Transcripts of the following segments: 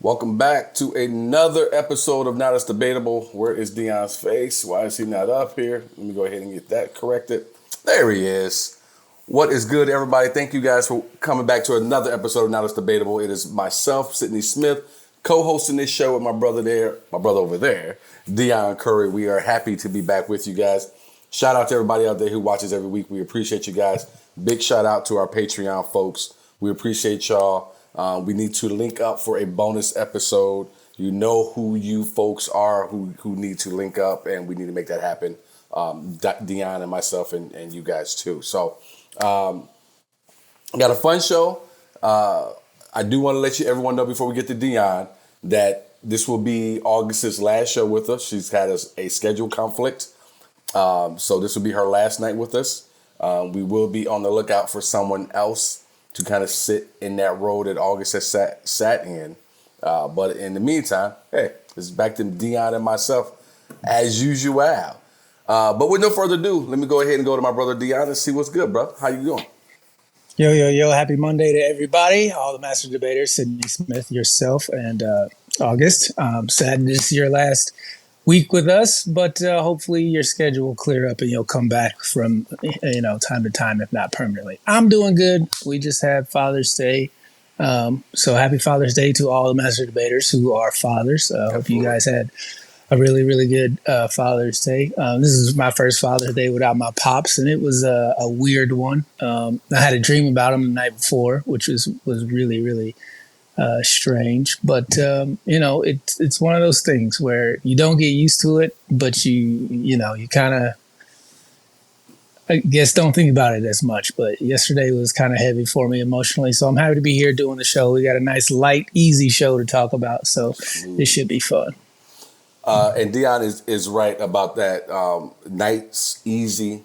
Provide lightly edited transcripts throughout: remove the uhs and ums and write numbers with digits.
Welcome back to another episode of Now It's Debatable. Where is Deon's face? Why is he not up here? Let me go ahead and get that corrected. There he is. What is good, everybody? Thank you guys for coming back to another episode of Now It's Debatable. It is myself, Sidney Smith, co-hosting this show with my brother over there, Deon Curry. We are happy to be back with you guys. Shout out to everybody out there who watches every week. We appreciate you guys. Big shout out to our Patreon folks. We appreciate y'all. We need to link up for a bonus episode. You know who you folks are who need to link up, and we need to make that happen. Deon and myself and you guys too. So, got a fun show. I do want to let everyone know before we get to Deon that this will be August's last show with us. She's had a schedule conflict. So this will be her last night with us. We will be on the lookout for someone else to kind of sit in that role that August has sat in. But in the meantime, hey, it's back to Deon and myself as usual. But with no further ado, let me go ahead and go to my brother Deon and see what's good, bro. How you doing? Yo. Happy Monday to everybody. All the Master Debaters, Sidney Smith, yourself, and August. Sad this is your last week with us, but hopefully your schedule will clear up and you'll come back from, time to time, if not permanently. I'm doing good. We just had Father's Day. So happy Father's Day to all the Master Debaters who are fathers. Hope you guys had a really, really good Father's Day. This is my first Father's Day without my pops, and it was a weird one. I had a dream about him the night before, which was really, really strange. But, it's one of those things where you don't get used to it, but you kind of, I guess, don't think about it as much. But yesterday was kind of heavy for me emotionally, so I'm happy to be here doing the show. We got a nice, light, easy show to talk about, so this should be fun. And Deon is right about that. Nice, easy,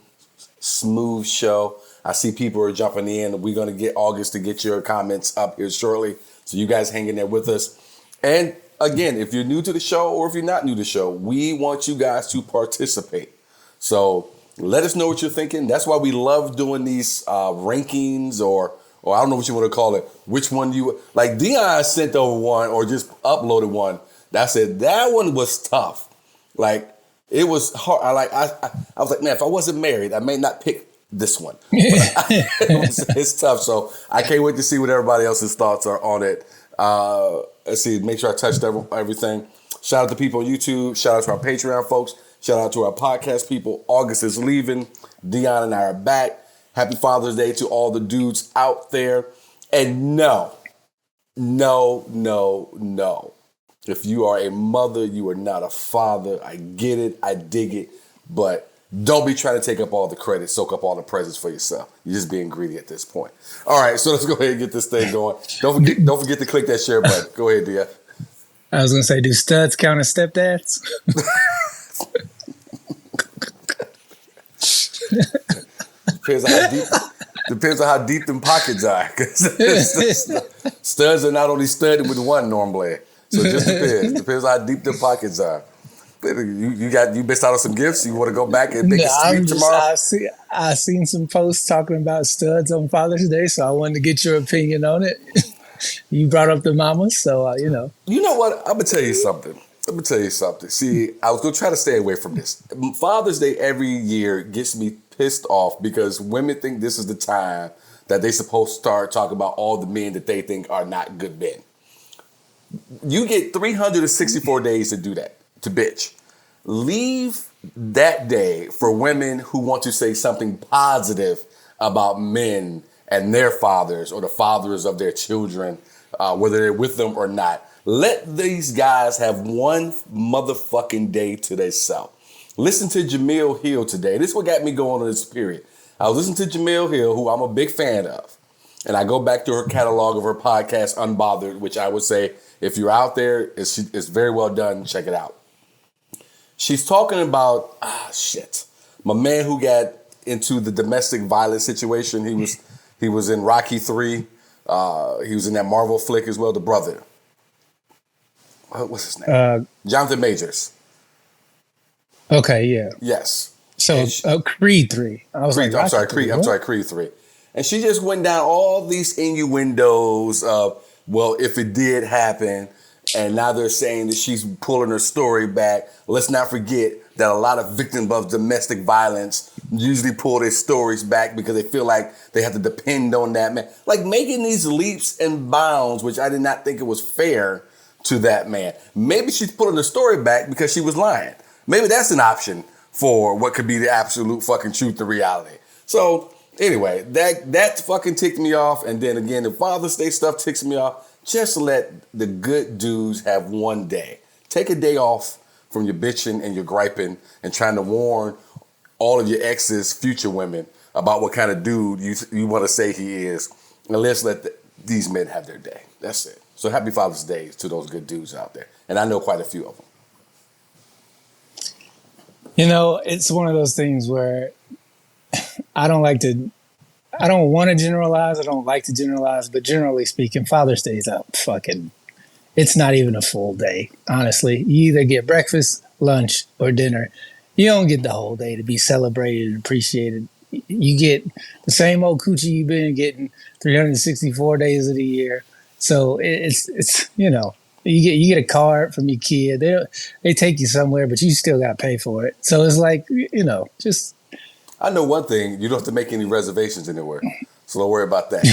smooth show. I see people are jumping in. We're going to get August to get your comments up here shortly. So you guys hang in there with us. And again, if you're new to the show or if you're not new to the show, we want you guys to participate. So let us know what you're thinking. That's why we love doing these rankings or I don't know what you want to call it. Which one like Deon sent over one or just uploaded one. I said that one was tough. Like it was hard. I was like, man, if I wasn't married, I may not pick this one. It's tough. So I can't wait to see what everybody else's thoughts are on it. Let's see. Make sure I touched everything. Shout out to people on YouTube. Shout out to our Patreon folks. Shout out to our podcast people. August is leaving. Deon and I are back. Happy Father's Day to all the dudes out there. And no. If you are a mother, you are not a father. I get it. I dig it. But don't be trying to take up all the credit, soak up all the presents for yourself. You're just being greedy at this point. All right, so let's go ahead and get this thing going. Don't forget to click that share button. Go ahead, Dia. I was going to say, do studs count as stepdads? Depends on how deep them pockets are. Studs are not only studded with one normally. So it just depends. Depends on how deep the pockets are. You missed out on some gifts. You want to go back and make a stream tomorrow? I seen some posts talking about studs on Father's Day, so I wanted to get your opinion on it. You brought up the mamas, so You know what? I'm gonna tell you something. See, I was gonna try to stay away from this. Father's Day every year gets me pissed off because women think this is the time that they're supposed to start talking about all the men that they think are not good men. You get 364 days to do that, to bitch. Leave that day for women who want to say something positive about men and their fathers or the fathers of their children, whether they're with them or not. Let these guys have one motherfucking day to themselves. Listen to Jamil Hill today. This is what got me going on this period. I was listening to Jamil Hill, who I'm a big fan of. And I go back to her catalog of her podcast, Unbothered, which I would say, if you're out there, it's very well done. Check it out. She's talking about, my man who got into the domestic violence situation. He was in Rocky 3. He was in that Marvel flick as well, the brother. What's his name? Jonathan Majors. Okay, yeah. Yes. So Creed 3. I'm sorry, Creed 3. And she just went down all these innuendos of, well, if it did happen, And now they're saying that she's pulling her story back. Let's not forget that a lot of victims of domestic violence usually pull their stories back because they feel like they have to depend on that man. Like making these leaps and bounds, which I did not think it was fair to that man. Maybe she's pulling the story back because she was lying. Maybe that's an option for what could be the absolute fucking truth and reality. So anyway, that fucking ticked me off. And then again, the Father's Day stuff ticks me off. Just let the good dudes have one day. Take a day off from your bitching and your griping and trying to warn all of your exes, future women, about what kind of dude you want to say he is. And let's let these men have their day. That's it. So happy Father's Day to those good dudes out there. And I know quite a few of them. You know, it's one of those things where I don't want to generalize. I don't like to generalize, but generally speaking, Father's Day is it's not even a full day, honestly. You either get breakfast, lunch, or dinner. You don't get the whole day to be celebrated and appreciated. You get the same old coochie you've been getting 364 days of the year. So it's you get a card from your kid. They take you somewhere, but you still got to pay for it. So it's like, just. I know one thing, you don't have to make any reservations anywhere. So don't worry about that.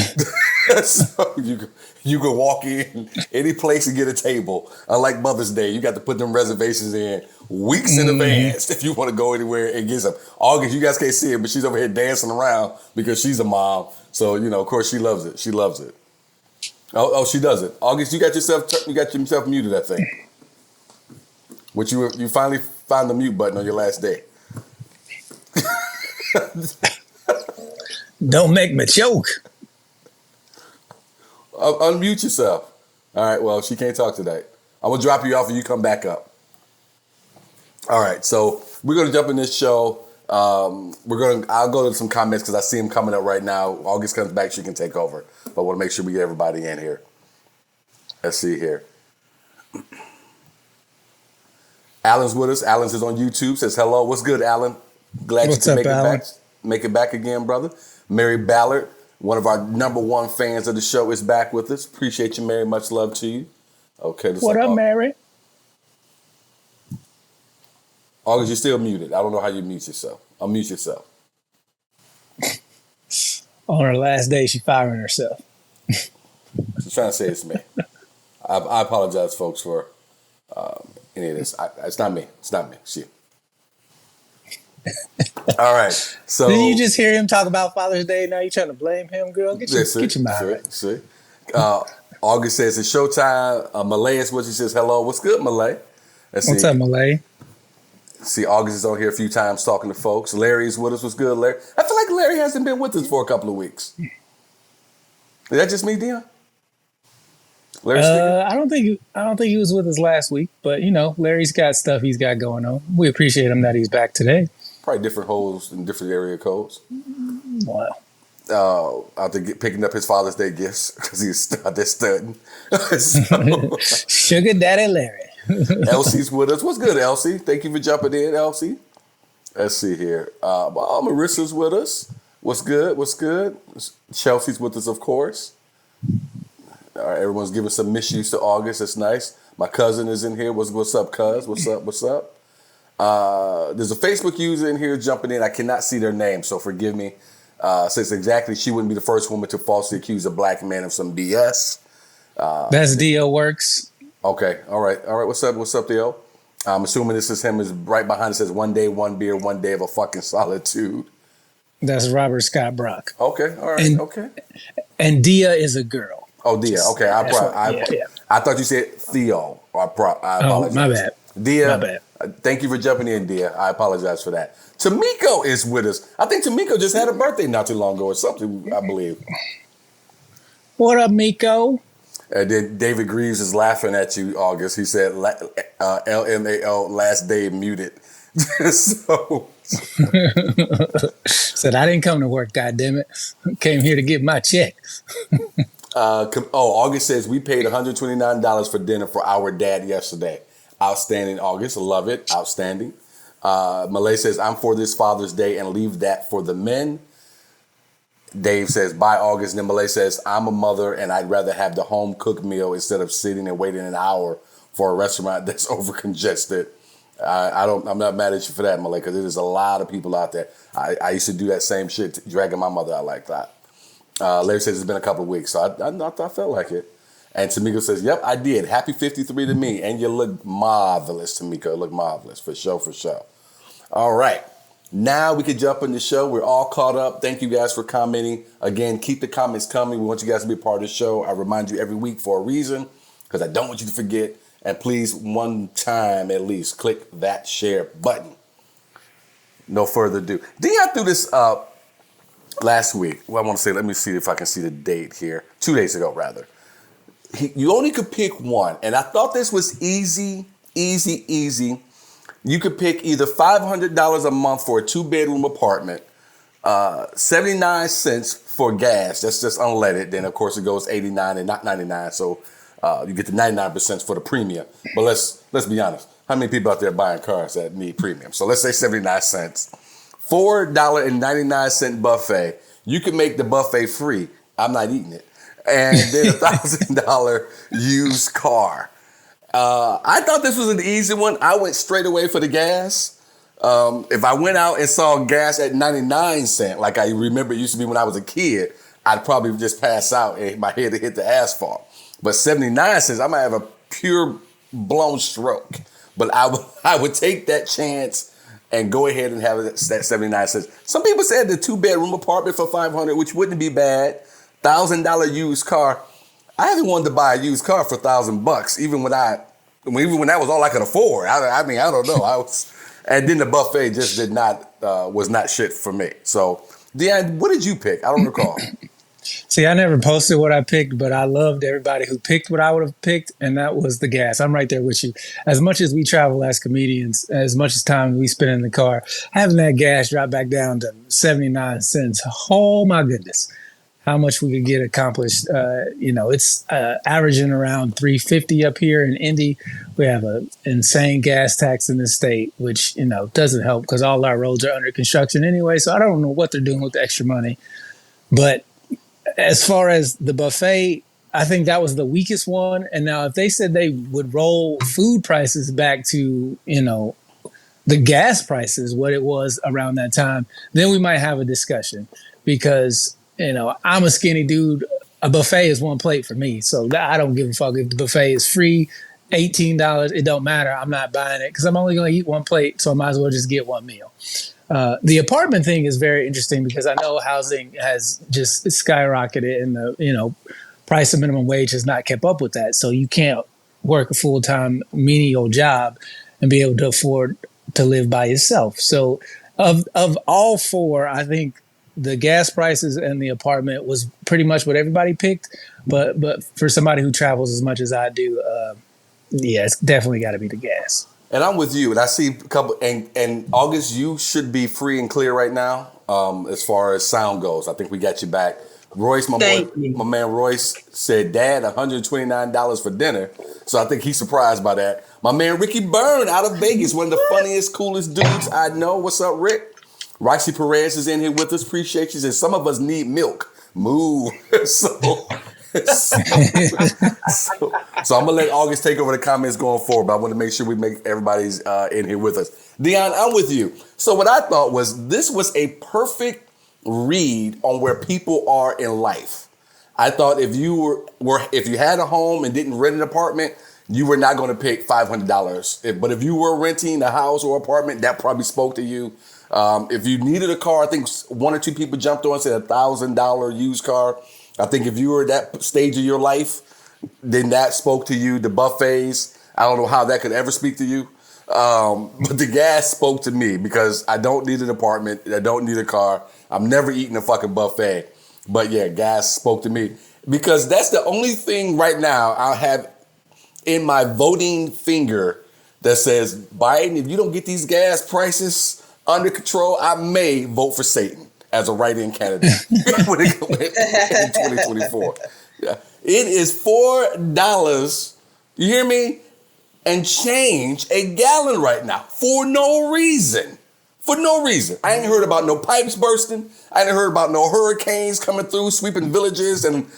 So you can walk in any place and get a table. Unlike Mother's Day, you got to put them reservations in weeks in advance if you want to go anywhere and get some. August, you guys can't see it, but she's over here dancing around because she's a mom. So, of course she loves it. She loves it. Oh, she does it. August, you got yourself muted, I think. Which you finally found the mute button on your last day. Don't make me choke. Unmute yourself. All right, well, she can't talk today. I'm going to drop you off and you come back up. All right, so we're going to jump in this show. I'll go to some comments because I see them coming up right now. August comes back, she can take over. But I want to make sure we get everybody in here. Let's see here. Alan's with us. Alan's is on YouTube. Says hello. What's good, Alan? Glad What's you up, can Alan? make it back again, brother. Mary Ballard, one of our number one fans of the show, is back with us. Appreciate you, Mary. Much love to you. Okay. What up, Mary? August, you're still muted. I don't know how you mute yourself. Unmute yourself. On her last day, she firing herself. She's trying to say it's me. I apologize, folks, for any of this. It's not me. It's not me. Shit. All right. So did you just hear him talk about Father's Day? Now you trying to blame him, girl? Get your mind right. See. August says it's showtime. Malay is what she says. Hello. What's good, Malay? What's up, Malay? See, August is on here a few times talking to folks. Larry's with us. What's good, Larry? I feel like Larry hasn't been with us for a couple of weeks. Is that just me, Deon? I don't think he was with us last week, but Larry's got stuff he's got going on. We appreciate him that he's back today. Probably different holes and different area codes. Wow. Out there picking up his Father's Day gifts because he's out there studying. Sugar Daddy Larry. Elsie's with us. What's good, Elsie? Thank you for jumping in, Elsie. Let's see here. Marissa's with us. What's good? What's good? Chelsea's with us, of course. All right, everyone's giving some misuse to August. That's nice. My cousin is in here. What's up, cuz? What's up? What's up? There's a Facebook user in here jumping in. I cannot see their name, so forgive me. Says exactly she wouldn't be the first woman to falsely accuse a black man of some BS. That's Dio Works. Okay. All right. What's up, Theo? I'm assuming this is him. Is right behind it says 1 day, 1 beer, 1 day of a fucking solitude. That's Robert Scott Brock. Okay. All right. Okay. And Dia is a girl. Oh, Dia. Okay. I thought you said Theo. I apologize. My bad. Dia. My bad. Thank you for jumping in, Dia. I apologize for that. Tamiko is with us. I think Tamiko just had a birthday not too long ago or something, I believe. What up, Miko? And then David Greaves is laughing at you, August. He said, LMAO, last day muted. So. Said, I didn't come to work, goddammit. Came here to get my check. August says, we paid $129 for dinner for our dad yesterday. Outstanding, August. Love it. Outstanding. Malay says, I'm for this Father's Day and leave that for the men. Dave says, bye, August. And then Malay says, I'm a mother and I'd rather have the home cooked meal instead of sitting and waiting an hour for a restaurant that's over congested. I'm not mad at you for that, Malay, because there's a lot of people out there. I used to do that same shit, dragging my mother out like that. Larry says it's been a couple of weeks, so I felt like it. And Tamika says, yep, I did. Happy 53 to me. And you look marvelous, Tamika. Look marvelous, for sure, for sure. All right. Now we can jump in the show. We're all caught up. Thank you guys for commenting. Again, keep the comments coming. We want you guys to be a part of the show. I remind you every week for a reason, because I don't want you to forget. And please, one time at least, click that share button. No further ado. Deon threw this up last week. Well, I want to say, let me see if I can see the date here. 2 days ago, rather. You only could pick one. And I thought this was easy. You could pick either $500 a month for a 2-bedroom apartment, 79 cents for gas. That's just unleaded. Then, of course, it goes 89 and not 99. So you get the 99% for the premium. But let's be honest. How many people out there buying cars that need premium? So let's say 79 cents. $4.99 buffet. You can make the buffet free. I'm not eating it. And then $1,000 used car. I thought this was an easy one. I went straight away for the gas. If I went out and saw gas at 99 cents, like I remember it used to be when I was a kid, I'd probably just pass out and my head would hit the asphalt. But 79 cents, I might have a pure blown stroke. But I would take that chance and go ahead and have that 79 cents. Some people said the 2-bedroom apartment for $500, which wouldn't be bad. $1,000 used car. I haven't wanted to buy a used car for $1,000, even when that was all I could afford. I mean, I don't know. And then the buffet just was not shit for me. So, Deon, what did you pick? I don't recall. See, I never posted what I picked, but I loved everybody who picked what I would have picked, and that was the gas. I'm right there with you. As much as we travel as comedians, as much as time we spend in the car, having that gas drop back down to 79 cents, oh my goodness. How much we could get accomplished. It's averaging around $3.50 up here in Indy. We have an insane gas tax in the state, which, doesn't help because all our roads are under construction anyway. So I don't know what they're doing with the extra money. But as far as the buffet, I think that was the weakest one. And now if they said they would roll food prices back to, the gas prices, what it was around that time, then we might have a discussion because I'm a skinny dude. A buffet is one plate for me. So I don't give a fuck if the buffet is free, $18. It don't matter. I'm not buying it because I'm only going to eat one plate. So I might as well just get one meal. The apartment thing is very interesting because I know housing has just skyrocketed and the, price of minimum wage has not kept up with that. So you can't work a full-time menial job and be able to afford to live by yourself. So of all four, I think the gas prices and the apartment was pretty much what everybody picked. But for somebody who travels as much as I do, it's definitely got to be the gas. And I'm with you. And I see a couple. And August, you should be free and clear right now as far as sound goes. I think we got you back. Royce, my man Royce said, Dad, $129 for dinner. So I think he's surprised by that. My man Ricky Byrne out of Vegas, one of the funniest, coolest dudes I know. What's up, Rick? Roxy Perez is in here with us. Appreciate you. Says some of us need milk. Moo. so I'm going to let August take over the comments going forward, but I want to make sure we make everybody's in here with us. Deon, I'm with you. So what I thought was this was a perfect read on where people are in life. I thought if you if you had a home and didn't rent an apartment, you were not going to pick $500. But if you were renting a house or apartment, that probably spoke to you. If you needed a car, I think one or two people jumped on and said $1,000 used car. I think if you were at that stage of your life, then that spoke to you. The buffets, I don't know how that could ever speak to you. But the gas spoke to me because I don't need an apartment. I don't need a car. I'm never eating a fucking buffet. But yeah, gas spoke to me because that's the only thing right now I have in my voting finger that says, Biden, if you don't get these gas prices under control, I may vote for Satan as a write-in candidate in 2024. Yeah. It is $4, you hear me, and change a gallon right now for no reason. For no reason. I ain't heard about no pipes bursting. I ain't heard about no hurricanes coming through, sweeping villages and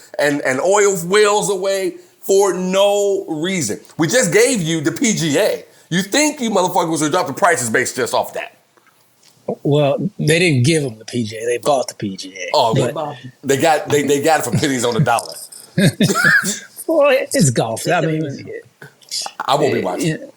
oil wells away. for no reason. We just gave you the PGA. You think you motherfuckers would drop the prices based just off that? Well, they didn't give them the PGA. They bought the PGA. Oh, they got it for pennies on the dollar. Well, it's golf. I mean, I won't be watching.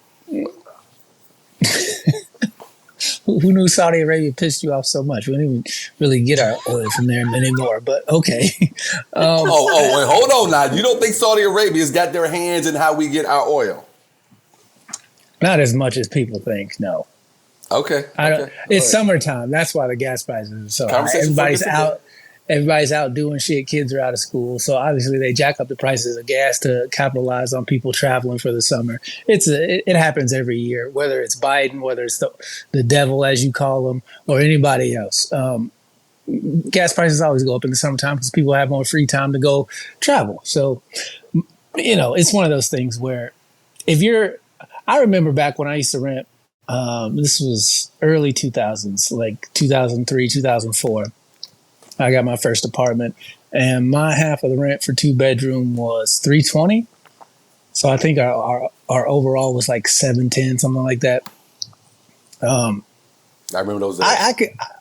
Who knew Saudi Arabia pissed you off so much? We don't even really get our oil from there anymore, but okay. Wait, hold on now. You don't think Saudi Arabia's got their hands in how we get our oil? Not as much as people think, no. Okay. It's summertime. That's why the gas prices are so high. Everybody's out doing shit. Kids are out of school. So obviously they jack up the prices of gas to capitalize on people traveling for the summer. It happens every year, whether it's Biden, whether it's the devil, as you call him, or anybody else. Gas prices always go up in the summertime because people have more free time to go travel. So, it's one of those things where I remember back when I used to rent, this was early 2000s, like 2003, 2004. I got my first apartment, and my half of the rent for 2-bedroom was $320. So I think our overall was like $710, something like that. I remember those days.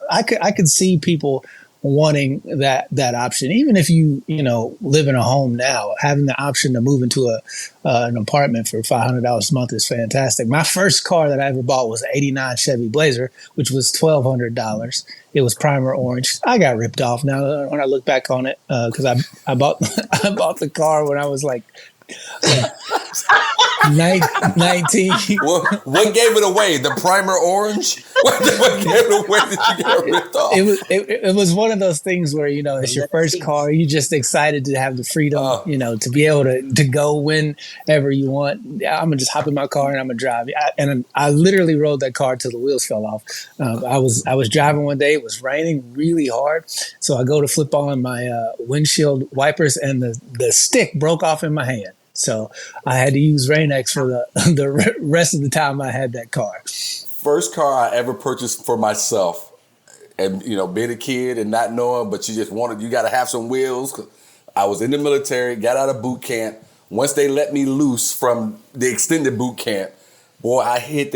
I could see people wanting that option, even if you live in a home now. Having the option to move into an apartment for $500 a month is fantastic. My first car that I ever bought was an '89 Chevy Blazer, which was $1,200. It was primer orange. I got ripped off now when I look back on it because I bought the car when I was like 19. What gave it away? The primer orange? What gave it away that you got ripped off? It was one of those things where, it's your first car. You're just excited to have the freedom, to be able to go whenever you want. I'm going to just hop in my car and I'm going to drive. I literally rode that car till the wheels fell off. I was driving one day. It was raining really hard. So I go to flip on my windshield wipers and the stick broke off in my hand. So I had to use Rain-X for the rest of the time I had that car. First car I ever purchased for myself, and being a kid and not knowing, but you got to have some wheels. I was in the military, got out of boot camp. Once they let me loose from the extended boot camp, boy, I hit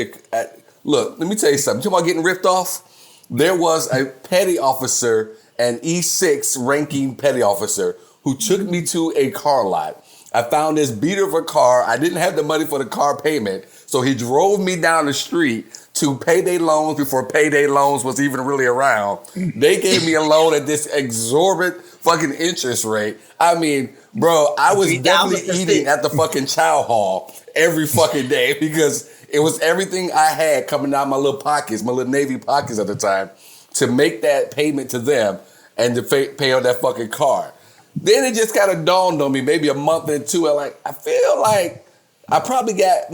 look, let me tell you something. You talking about getting ripped off? There was a petty officer, an E6 ranking petty officer, who took me to a car lot. I found this beater of a car. I didn't have the money for the car payment, so he drove me down the street to Payday Loans before Payday Loans was even really around. They gave me a loan at this exorbitant fucking interest rate. I mean, bro, I was definitely eating at the fucking chow hall every fucking day because it was everything I had coming out of my little pockets, my little Navy pockets at the time, to make that payment to them and to pay on that fucking car. Then it just kind of dawned on me, maybe a month into it, I feel like I probably got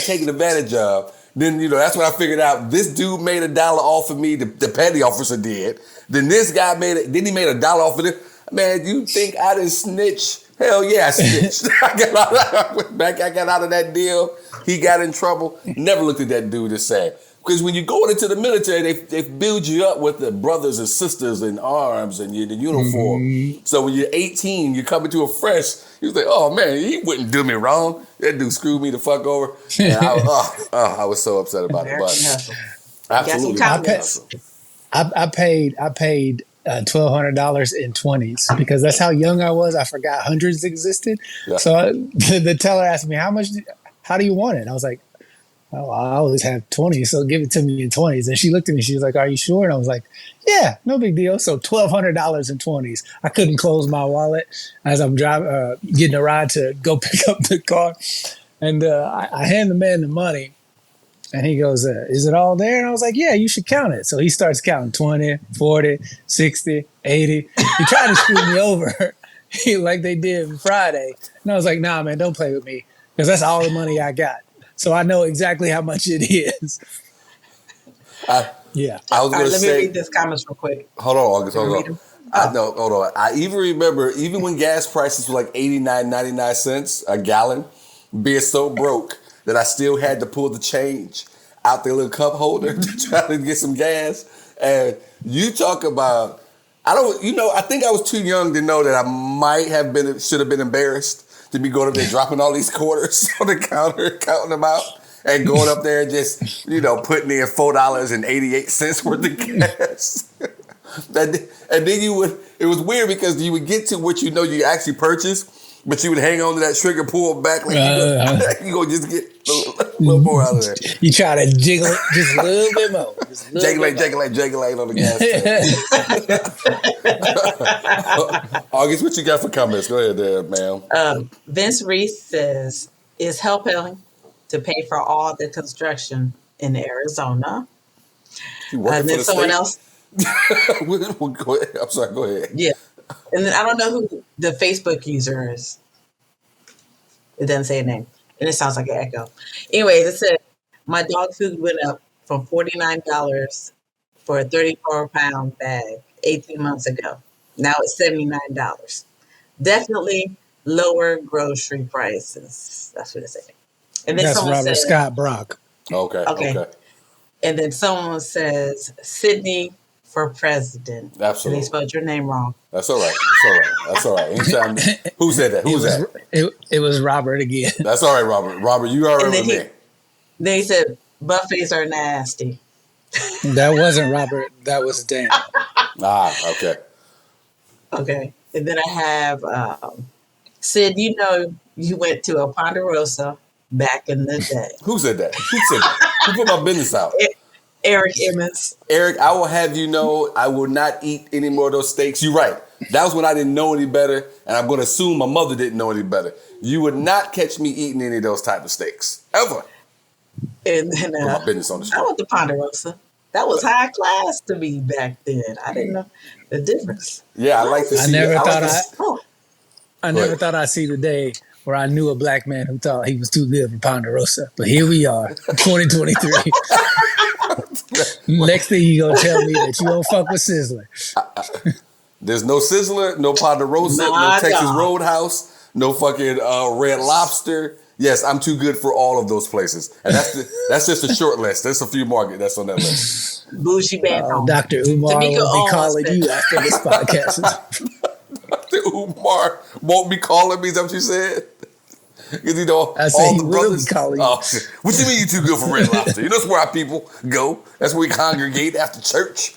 taken advantage of. Then, that's when I figured out this dude made $1 off of me, the petty officer did. Then this guy made $1 off of it. Man, you think I didn't snitch? Hell yeah, I snitched. I got out of that deal. He got in trouble. Never looked at that dude the same. Because when you go into the military, they build you up with the brothers and sisters in arms and the uniform. Mm-hmm. So when you're 18, you come into a fresh, you say, oh man, he wouldn't do me wrong. That dude screwed me the fuck over. And I was so upset about it. But absolutely. I paid $1,200 in 20s because that's how young I was. I forgot hundreds existed. Yeah. So the teller asked me, how do you want it? And I was like, oh, I always have 20s, so give it to me in 20s. And she looked at me, she was like, are you sure? And I was like, yeah, no big deal. So $1,200 in 20s. I couldn't close my wallet as I'm driving, getting a ride to go pick up the car. And I hand the man the money, and he goes, is it all there? And I was like, yeah, you should count it. So he starts counting 20, 40, 60, 80. He tried to screw me over like they did Friday. And I was like, nah, man, don't play with me because that's all the money I got. So I know exactly how much it is. Yeah. I was going to say. Let me read this comments real quick. Hold on, August. Hold on. Hold on. I even remember, even when gas prices were like 89, 99 cents a gallon, being so broke that I still had to pull the change out the little cup holder to try to get some gas. And you talk about, I think I was too young to know that I should have been embarrassed to be going up there dropping all these quarters on the counter, counting them out, and going up there and just, putting in $4.88 worth of gas. And then it was weird because you would get to what you actually purchased, but you would hang on to that trigger, pull back, like you gonna just get a little more out of there. You try to jiggle it just a little bit more. Jiggle on the gas tank. August, what you got for comments? Go ahead there, ma'am. Vince Reese says, is helping to pay for all the construction in Arizona. And then someone else. Go ahead. I'm sorry, go ahead. Yeah. And then I don't know who the Facebook user is. It doesn't say a name. And it sounds like an echo. Anyways, it said, my dog food went up from $49 for a 34-pound bag 18 months ago. Now it's $79. Definitely lower grocery prices. That's what it said. And then that's someone Robert said, Scott Brock. Okay. And then someone says, Sidney for president. Absolutely. And they spelled your name wrong. That's all right. Anytime. Who said that? Who was that? It was Robert again. That's all right, Robert. Robert, you all right with me? Then he said, buffets are nasty. That wasn't Robert. That was Dan. Okay. Okay. And then I have Sid, you went to a Ponderosa back in the day. Who said that? Who put my business out? Eric Emmons. Eric, I will have you know I will not eat any more of those steaks. You're right. That was when I didn't know any better, and I'm going to assume my mother didn't know any better. You would not catch me eating any of those type of steaks. Ever. And then put my business on the street. I went to Ponderosa. That was high class to me back then. I didn't know the difference. Yeah, I like to see. I never thought I'd see the day where I knew a black man who thought he was too good for Ponderosa. But here we are, 2023. Next thing you gonna tell me that you don't fuck with Sizzler. There's no Sizzler, no Ponderosa, no Texas Roadhouse, no fucking Red Lobster. Yes, I'm too good for all of those places. And that's just a short list. There's a few more that's on that list. Bougie band. Dr. Umar will be calling you after this podcast. Dr. Umar won't be calling me, is that what you said? Because I said all the brothers be calling you. What you mean you too good for Red Lobster? That's where our people go. That's where we congregate after church.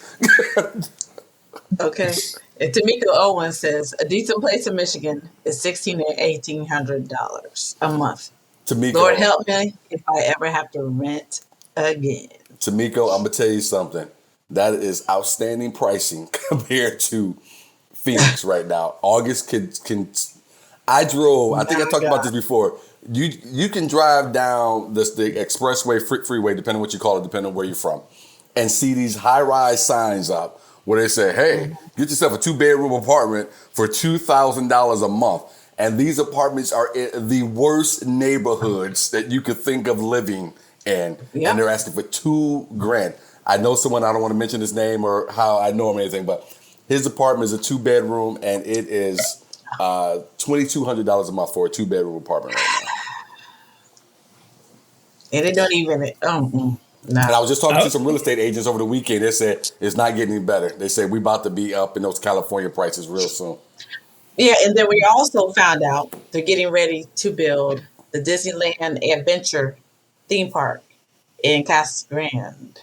Okay. And Tamika Owen says a decent place in Michigan is $1,600 and $1,800 a month. Tamiko, Lord help me if I ever have to rent again. Tamiko, I'm gonna tell you something. That is outstanding pricing compared to Phoenix right now. August can. I drove. I think I talked about this before. You can drive down the expressway, freeway, depending on what you call it, depending on where you're from, and see these high-rise signs up where they say, "Hey, get yourself a 2-bedroom apartment for $2,000 a month." And these apartments are in the worst neighborhoods that you could think of living in, and they're asking for $2,000. I know someone. I don't want to mention his name or how I know him or anything, but his apartment is a 2-bedroom, and it is $2,200 a month for a 2-bedroom apartment right now. And it don't even. No. And I was just talking to some real estate agents over the weekend. They said it's not getting any better. They said we're about to be up in those California prices real soon. Yeah, and then we also found out they're getting ready to build the Disneyland Adventure theme park in Casa Grande.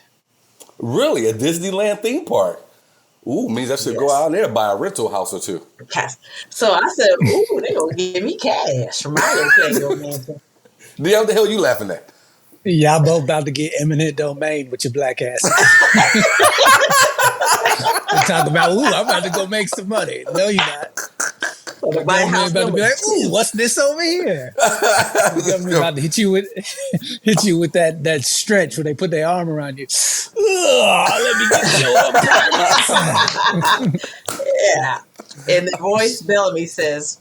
Really? A Disneyland theme park? Ooh, means I should go out there and buy a rental house or two. So I said, ooh, they're going to give me cash for my little mansion. What the hell you laughing at? Y'all both about to get eminent domain with your black ass. Talk about, ooh, I'm about to go make some money. No, you're not. The government about to be like, ooh, what's this over here? The government about to hit you with that stretch where they put their arm around you. Let me get you up. Yeah. And the voice Bellamy says,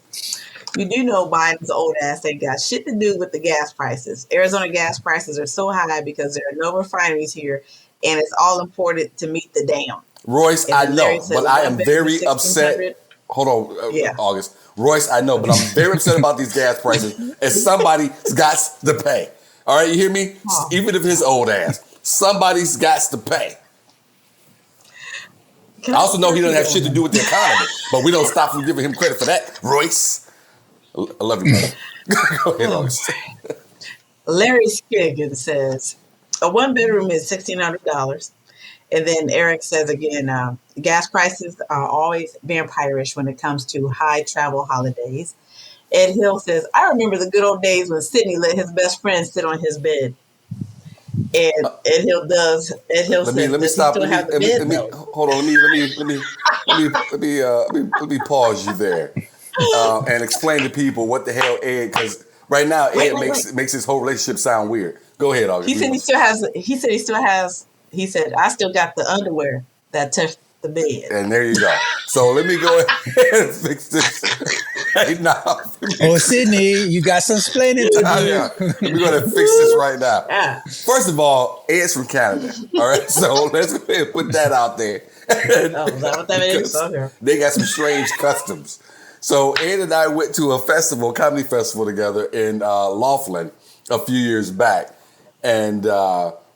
you do know Biden's old ass ain't got shit to do with the gas prices. Arizona gas prices are so high because there are no refineries here, and it's all imported to meet the dam. Royce, I know, but I am very upset. Hold on, August. Royce, I know, but I'm very upset about these gas prices, and somebody's got to pay. All right, you hear me? Even if his old ass, somebody's got to pay. I also know he doesn't have shit to do with the economy, but we don't stop from giving him credit for that, Royce. I love you, brother. Go ahead, Oh, August. Larry Skiggins says a one bedroom is $1,600. And then Eric says again, gas prices are always vampirish when it comes to high travel holidays. Ed Hill says, I remember the good old days when Sidney let his best friend sit on his bed. And Ed Hill says, Let me does he stop. still have the bed? No. Hold on. Let me pause you there, and explain to people what the hell Ed. Because right now Ed makes his whole relationship sound weird. Go ahead, August. He said, I still got the underwear that touched the bed. And there you go. So let me go ahead and fix this. Right now. Oh, Sidney, you got some explaining to do. Let me go ahead and fix this right now. Yeah. First of all, Ed's from Canada. All right, so let's go ahead and put that out there. Oh, is that what that is? Okay. They got some strange customs. So Ed and I went to a comedy festival together in Laughlin a few years back. And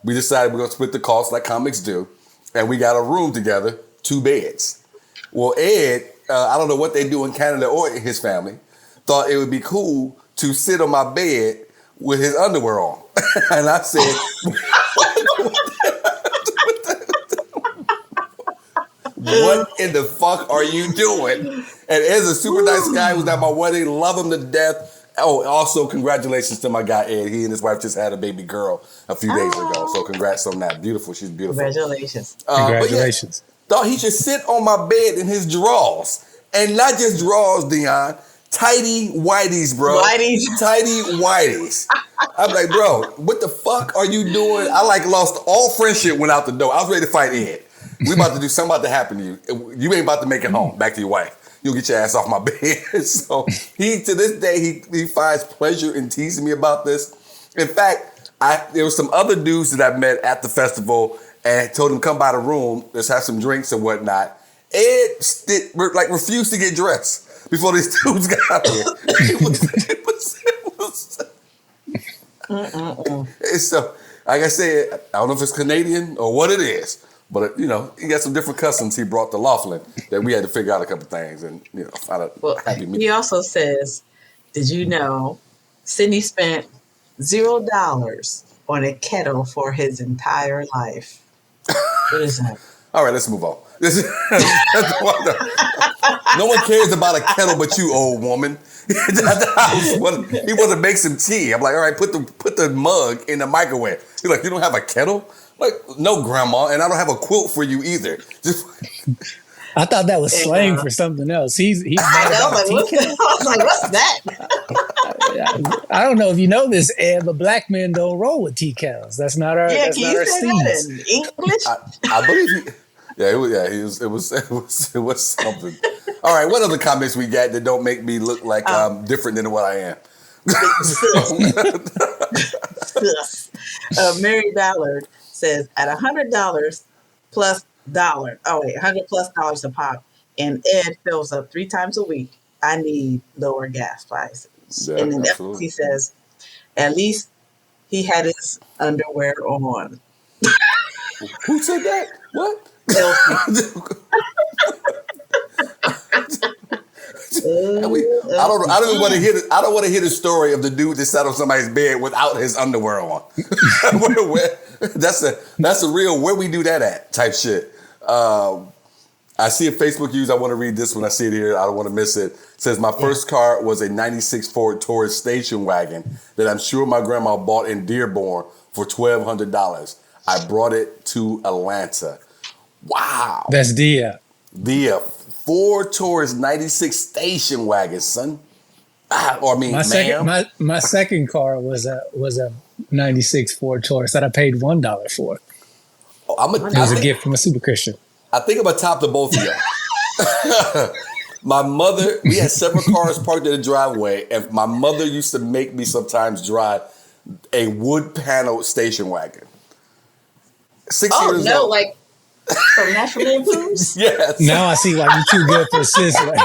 we decided we're going to split the cost like comics do. And we got a room together, 2 beds. Well, Ed, I don't know what they do in Canada or his family, thought it would be cool to sit on my bed with his underwear on. And I said, what in the fuck are you doing? And Ed's a super nice guy who's at my wedding, love him to death. Oh, also congratulations to my guy Ed. He and his wife just had a baby girl a few days ago. So congrats on that. Beautiful. She's beautiful. Congratulations. Congratulations. Thought he should sit on my bed in his drawers. And not just drawers, Deon. Tighty whiteys, bro. Tighty whiteys. I'm like, bro, what the fuck are you doing? I lost all friendship, went out the door. I was ready to fight Ed. We about to do something about to happen to you. You ain't about to make it home. Back to your wife. You'll get your ass off my bed. So he, to this day, he finds pleasure in teasing me about this. In fact, there was some other dudes that I met at the festival and told him come by the room, let's have some drinks and whatnot. Ed refused to get dressed before these dudes got here. So, like I said, I don't know if it's Canadian or what it is. But, he got some different customs he brought to Laughlin that we had to figure out a couple things and, find a happy meeting. He also says, did you know Sidney spent $0 on a kettle for his entire life? What is that? All right, let's move on. No one cares about a kettle but you, old woman. He wanted to make some tea. I'm like, all right, put the mug in the microwave. He's like, you don't have a kettle? Like, no, grandma, and I don't have a quilt for you either. I thought that was slang for something else. He's mad about I was like, what's that? I don't know if you know this, Ed, but black men don't roll with tea kettles. That's not our. That's not our that in English? I believe he. Yeah, it was something. All right, what other comments we got that don't make me look like I'm different than what I am? Mary Ballard says at $100 plus $100+ a pop, and Ed fills up 3 times a week. I need lower gas prices. Yeah, and then absolutely. he says, at least he had his underwear on. Who said that? What? I don't want to hear. I don't want to hear the story of the dude that sat on somebody's bed without his underwear on. That's a real where we do that at type shit. I see a Facebook use. I want to read this one. I see it here. I don't want to miss it. It says my first car was a '96 Ford Taurus station wagon that I'm sure my grandma bought in Dearborn for $1,200. I brought it to Atlanta. Wow. That's Dia. Ford Taurus '96 station wagon, son. My second car was a '96 Ford Taurus that I paid $1 for. It was a gift from a super Christian. I think I'm gonna top to both of y'all. My mother, we had several cars parked in the driveway, and my mother used to make me sometimes drive a wood panel station wagon. 6 years old. Like from Natural Lampoons? Yes. Now I see why you're too good for Sizzler.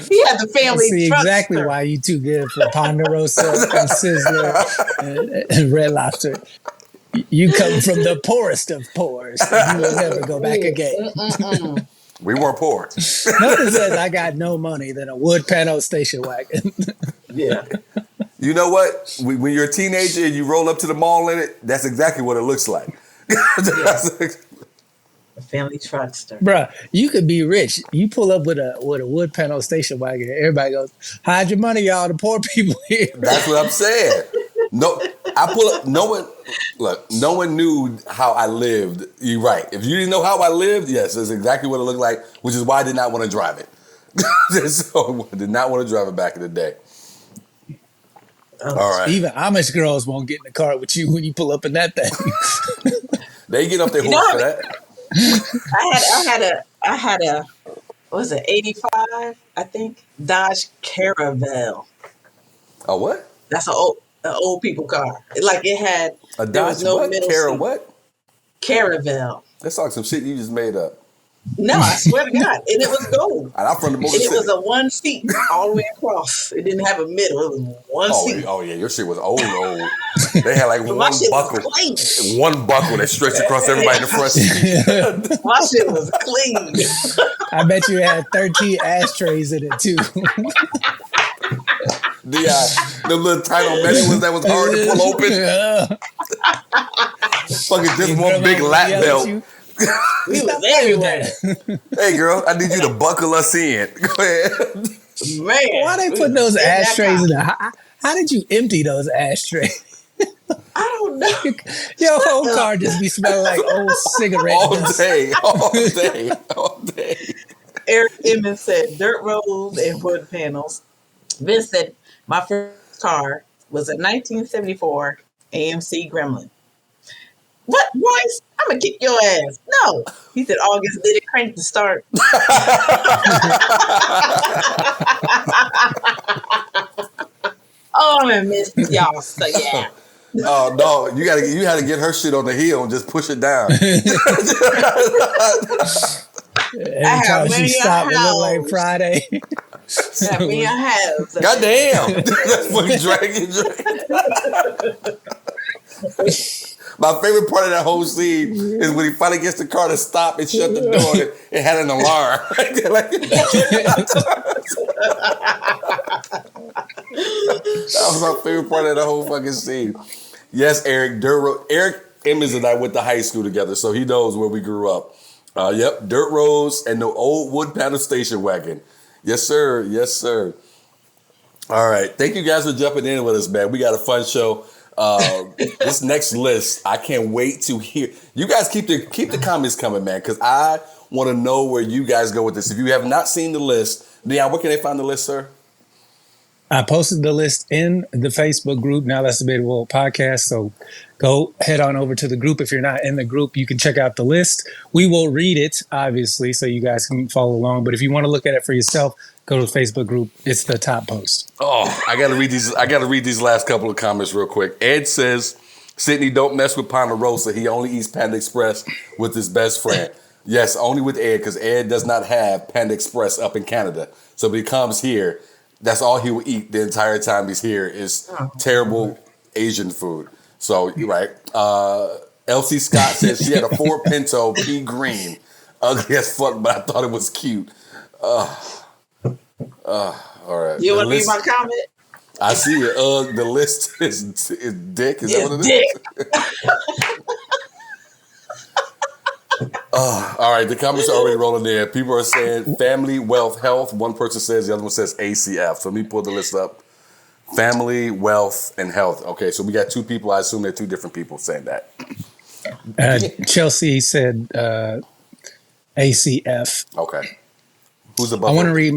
He had the family. I see exactly why you're too good for Ponderosa and Sizzler and Red Lobster. You come from the poorest of poors. You will never go back again. We weren't poor. Nothing says I got no money than a wood panel station wagon. Yeah. You know what? When you're a teenager and you roll up to the mall in it, that's exactly what it looks like. A family truckster. Bruh, you could be rich. You pull up with a wood panel station wagon. Everybody goes, hide your money, y'all. The poor people here. That's what I'm saying. No, I pull up. No one knew how I lived. You're right. If you didn't know how I lived, yes, that's exactly what it looked like, which is why I did not want to drive it. So I did not want to drive it back in the day. Oh. All right. Even Amish girls won't get in the car with you when you pull up in that thing. They get off their horse for that. I had a what was it, 85, I think, Dodge Caravel. A what? That's an old people car. Like it had A there Dodge was no what? middle Cara seat. what? Caravel. That's like some shit you just made up. No, I swear to God. And it was gold. And I'm from the And Motor it City. was a one seat all the way across. It didn't have a middle. It was one seat. Oh yeah, your shit was old. They had like But one my shit buckle. was clean. One buckle that stretched across everybody in the front seat. My shit was clean. I bet you had 13 ashtrays in it too. The little tiny manuals that was hard to pull open. Fucking just one big lap belt. We was everywhere. Hey girl, I need you to buckle us in. Go ahead. Man. Why they we put was those in that ashtrays car. in there? How did you empty those ashtrays? I don't know. Your whole car just be smelling like old cigarette All dust. day, all day, all day. Eric Emmons said dirt roads and wood panels. Vince said my first car was a 1974 AMC Gremlin. What, Royce? I'm gonna kick your ass. No. He said August did it crank to start. Oh, I'm gonna miss y'all. So yeah. Oh no, you had to get her shit on the heel and just push it down. Every time she stopped, it looked like Friday. Have me a house. Goddamn, that's fucking dragging. My favorite part of that whole scene is when he finally gets the car to stop and shut the door. And it had an alarm. That was my favorite part of the whole fucking scene. Yes, Eric Emmons and I went to high school together, so he knows where we grew up. Yep, dirt roads and the old wood panel station wagon. Yes, sir. Yes, sir. All right. Thank you guys for jumping in with us, man. We got a fun show. This next list, I can't wait to hear. You guys keep the comments coming, man, because I want to know where you guys go with this. If you have not seen the list, Deon, where can they find the list, sir? I posted the list in the Facebook group, Now That's Debatable podcast. So go head on over to the group. If you're not in the group, you can check out the list. We will read it, obviously, so you guys can follow along. But if you want to look at it for yourself, go to the Facebook group. It's the top post. Oh, I gotta read these last couple of comments real quick. Ed says, Sidney, don't mess with Ponderosa. He only eats Panda Express with his best friend. Yes, only with Ed, because Ed does not have Panda Express up in Canada. So when he comes here, that's all he will eat the entire time he's here is terrible Asian food. So you're right. Elsie Scott says she had a Ford Pinto pea green. Ugly as fuck, but I thought it was cute. All right. You want to read my comment? I see it. The list is dick. Is that what it Dick. is? All right. The comments are already rolling in. People are saying family, wealth, health. One person says, the other one says ACF. So let me pull the list up. Family, wealth, and health. Okay. So we got two people. I assume they're two different people saying that. Chelsea said ACF. Okay. Who's I above? want to read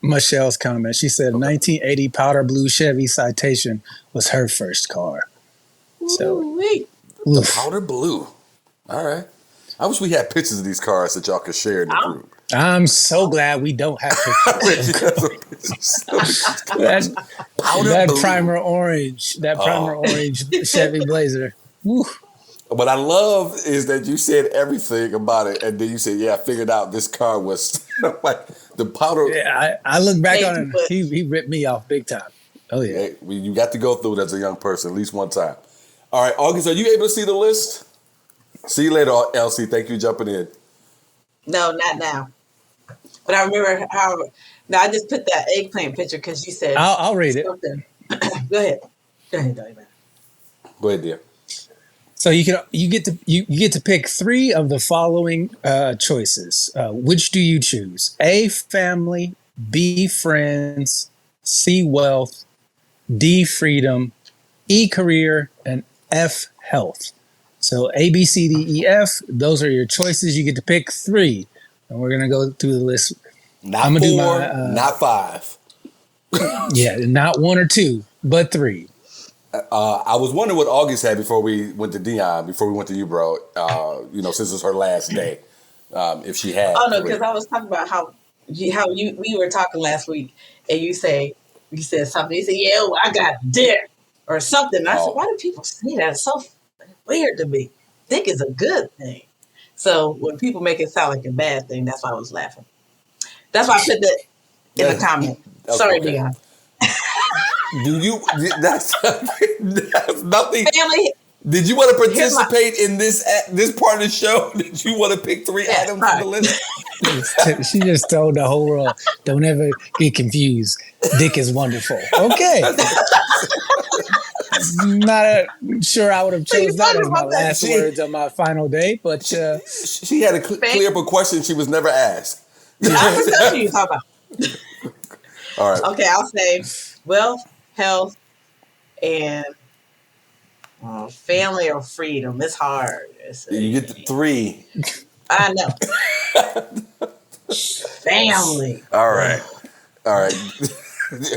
Michelle's comment. She said 1980 powder blue Chevy Citation was her first car. So, The powder blue. All right. I wish we had pictures of these cars that y'all could share in the group. I'm so glad we don't have pictures. that primer orange Chevy Blazer. Woo. What I love is that you said everything about it, and then you said, "Yeah, I figured out this car was like the powder." Yeah, I look back on it. He ripped me off big time. Oh yeah. Hey, you got to go through it as a young person at least one time. All right, August, are you able to see the list? See you later, Elsie. Thank you for jumping in. No, not now. But I remember how. Now I just put that eggplant picture because you said I'll read it. something. Go ahead. Go ahead, Dave. Go ahead, dear. So you get to pick three of the following choices. Which do you choose? A, family. B, friends. C, wealth. D, freedom. E, career. And F, health. So A, B, C, D, E, F. Those are your choices. You get to pick three, and we're gonna go through the list. Not I'm gonna four, do my not five. yeah, not one or two, but three. I was wondering what August had before we went to Dion, before we went to you, bro. Since it's her last day, if she had. Oh no, three. because I was talking about how we were talking last week, and you said something. You said, "Yeah, well, I got dick," or something. And I said, "Why do people say that? It's so weird to me. Dick is a good thing." So when people make it sound like a bad thing, that's why I was laughing. That's why I put that in the comment. Sorry, okay. Dion. Do you? That's nothing. Family. Did you want to participate in this part of the show? Did you want to pick three items on the list? She just told the whole world, don't ever get confused. Dick is wonderful. Okay. Not sure I would have chose that as my last words on my final day, but she had to clear up a question she was never asked. I know who you talk about. All right. Okay, I'll say wealth, health, and family or freedom. It's hard. You get the three. I know. Family. All right.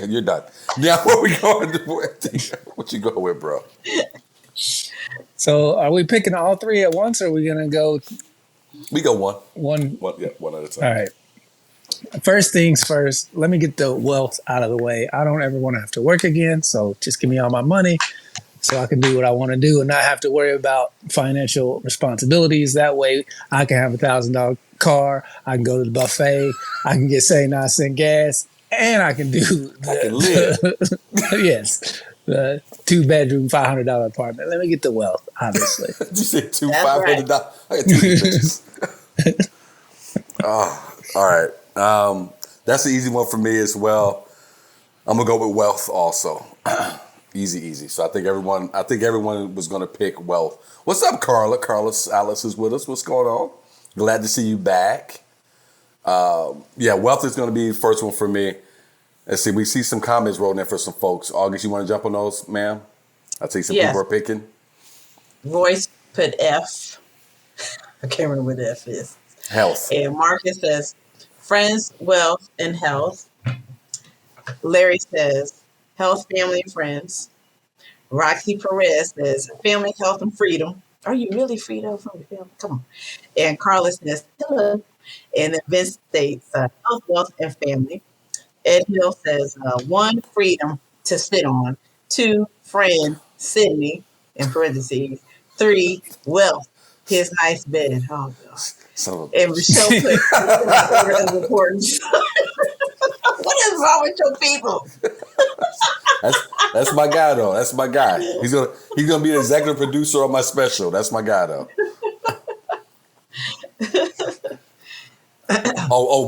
You're done. Now, where we going? What you going with, bro? So, are we picking all three at once, or are we gonna go? We go one. One at a time. All right. First things first. Let me get the wealth out of the way. I don't ever want to have to work again, so just give me all my money, so I can do what I want to do and not have to worry about financial responsibilities. That way, I can have $1,000 car. I can go to the buffet. I can get 79-cent gas, and I can do I can live. yes, the 2-bedroom $500 apartment. Let me get the wealth, obviously. You said $500. I got two bitches. Oh, all right. That's the easy one for me as well. I'm gonna go with wealth also. Easy. So I think everyone was gonna pick wealth. What's up, Carla? Alice is with us. What's going on? Glad to see you back. Wealth is gonna be the first one for me. Let's see. We see some comments rolling in for some folks. August, you want to jump on those, ma'am? I see some people are picking. Royce put F. I can't remember what F is. Health. And Marcus says friends, wealth, and health. Larry says health, family, and friends. Roxy Perez says family, health, and freedom. Are you really free though from your family? Come on. And Carla says hello. And then Vince states health, wealth, and family. Ed Hill says 1, freedom to sit on. 2, friend, Sydney, in parentheses. 3, wealth, his nice bed. Oh, God. And Michelle put order of importance. What is wrong with your people? That's my guy though. That's my guy. He's gonna be the executive producer on my special. That's my guy though.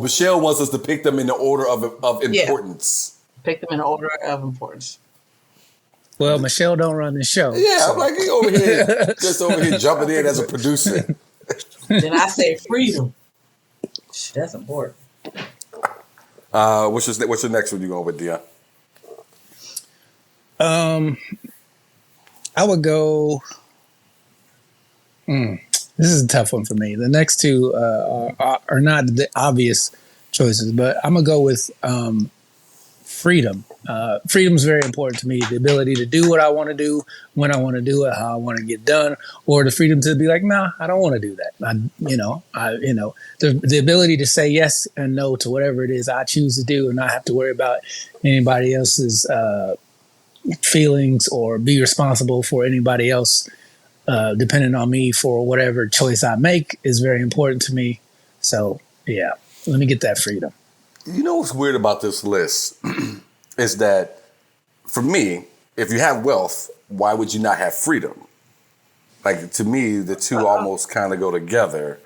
Michelle wants us to pick them in the order of importance. Yeah. Pick them in the order of importance. Well, Michelle don't run the show. Yeah, so. I'm like, he over here, just over here jumping in as a producer. Then I say freedom. That's important. What's your next one you going with, Dion? I would go. This is a tough one for me. The next two are not the obvious choices, but I'm gonna go with freedom. Freedom is very important to me. The ability to do what I want to do, when I want to do it, how I want to get done, or the freedom to be like, nah, I don't want to do that. The ability to say yes and no to whatever it is I choose to do, and not have to worry about anybody else's feelings or be responsible for anybody else depending on me for whatever choice I make is very important to me. So yeah, let me get that freedom. You know what's weird about this list is that for me, if you have wealth, why would you not have freedom? Like, to me, the two almost kind of go together.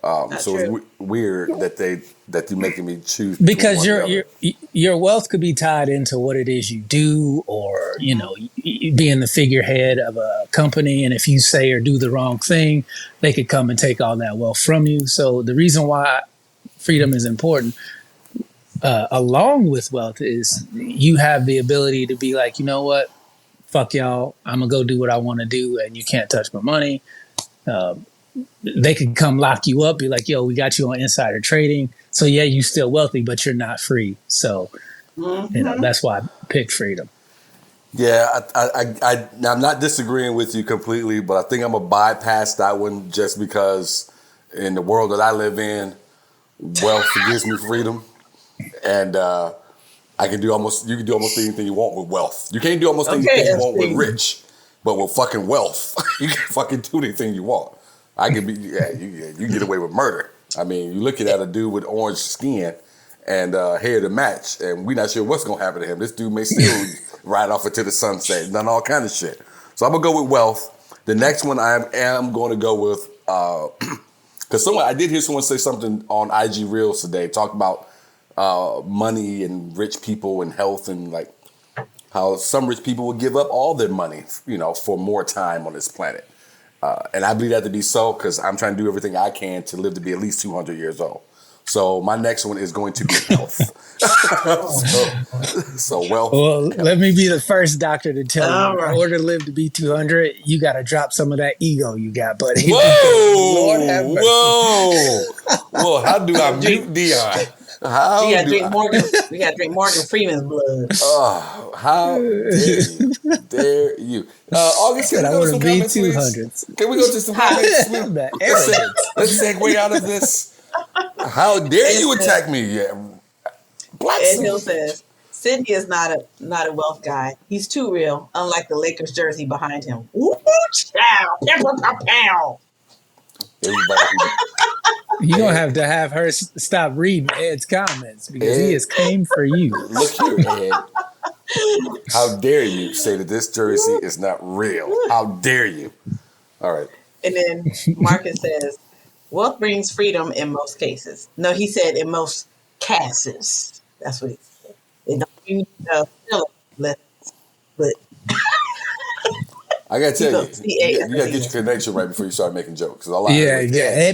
Not So true. it's weird that you're making me choose between Because one or the other. your wealth could be tied into what it is you do, or being the figurehead of a company, and if you say or do the wrong thing, they could come and take all that wealth from you. So the reason why freedom is important, along with wealth, is you have the ability to be like, you know what, fuck y'all, I'm gonna go do what I want to do, and you can't touch my money. They could come lock you up, be like, yo, we got you on insider trading. So yeah, you still wealthy, but you're not free. So, that's why I picked freedom. Yeah, I'm not disagreeing with you completely, but I think I'm gonna bypass that one just because in the world that I live in, wealth gives me freedom, and you can do almost anything you want with wealth. You can't do almost anything Okay, you want with SP. rich, but with fucking wealth, you can fucking do anything you want. You get away with murder. I mean, you looking at a dude with orange skin and hair to match, and we're not sure what's gonna happen to him. This dude may still ride off into the sunset, and done all kind of shit. So I'm gonna go with wealth. The next one I am going to go with because I did hear someone say something on IG Reels today, talk about money and rich people and health, and like how some rich people would give up all their money, for more time on this planet. And I believe that to be so because I'm trying to do everything I can to live to be at least 200 years old. So my next one is going to be health. so wealth. Well, let me be the first doctor to tell you, All in right. order to live to be 200, you got to drop some of that ego you got, buddy. Whoa! Lord have mercy. Whoa! How do I mute Dion? How We gotta do drink I? Morgan. We gotta drink Morgan Freeman's blood. Oh, how dare you? Dare you? August, can Said we I go to want some to be comments, please? 200s. Can we go to some comments? The arrogance. Let's segue out of this. How dare you attack me? Yeah, black Ed son Hill of a bitch. says Sidney is not a wealth guy. He's too real, unlike the Lakers jersey behind him. Woo chow, pow, pow, pow. Everybody, You're going to have her stop reading Ed's comments because he Ed, has came for you. look here, Ed. How dare you say that this jersey is not real? How dare you? All right. And then Marcus says, wealth brings freedom in most cases. No, he said in most cases. That's what he said. It don't mean less, but I gotta tell you, you gotta get your C-A-S-S-E-S. connection right before you start making jokes. 'Cause all I Yeah, heard was yeah.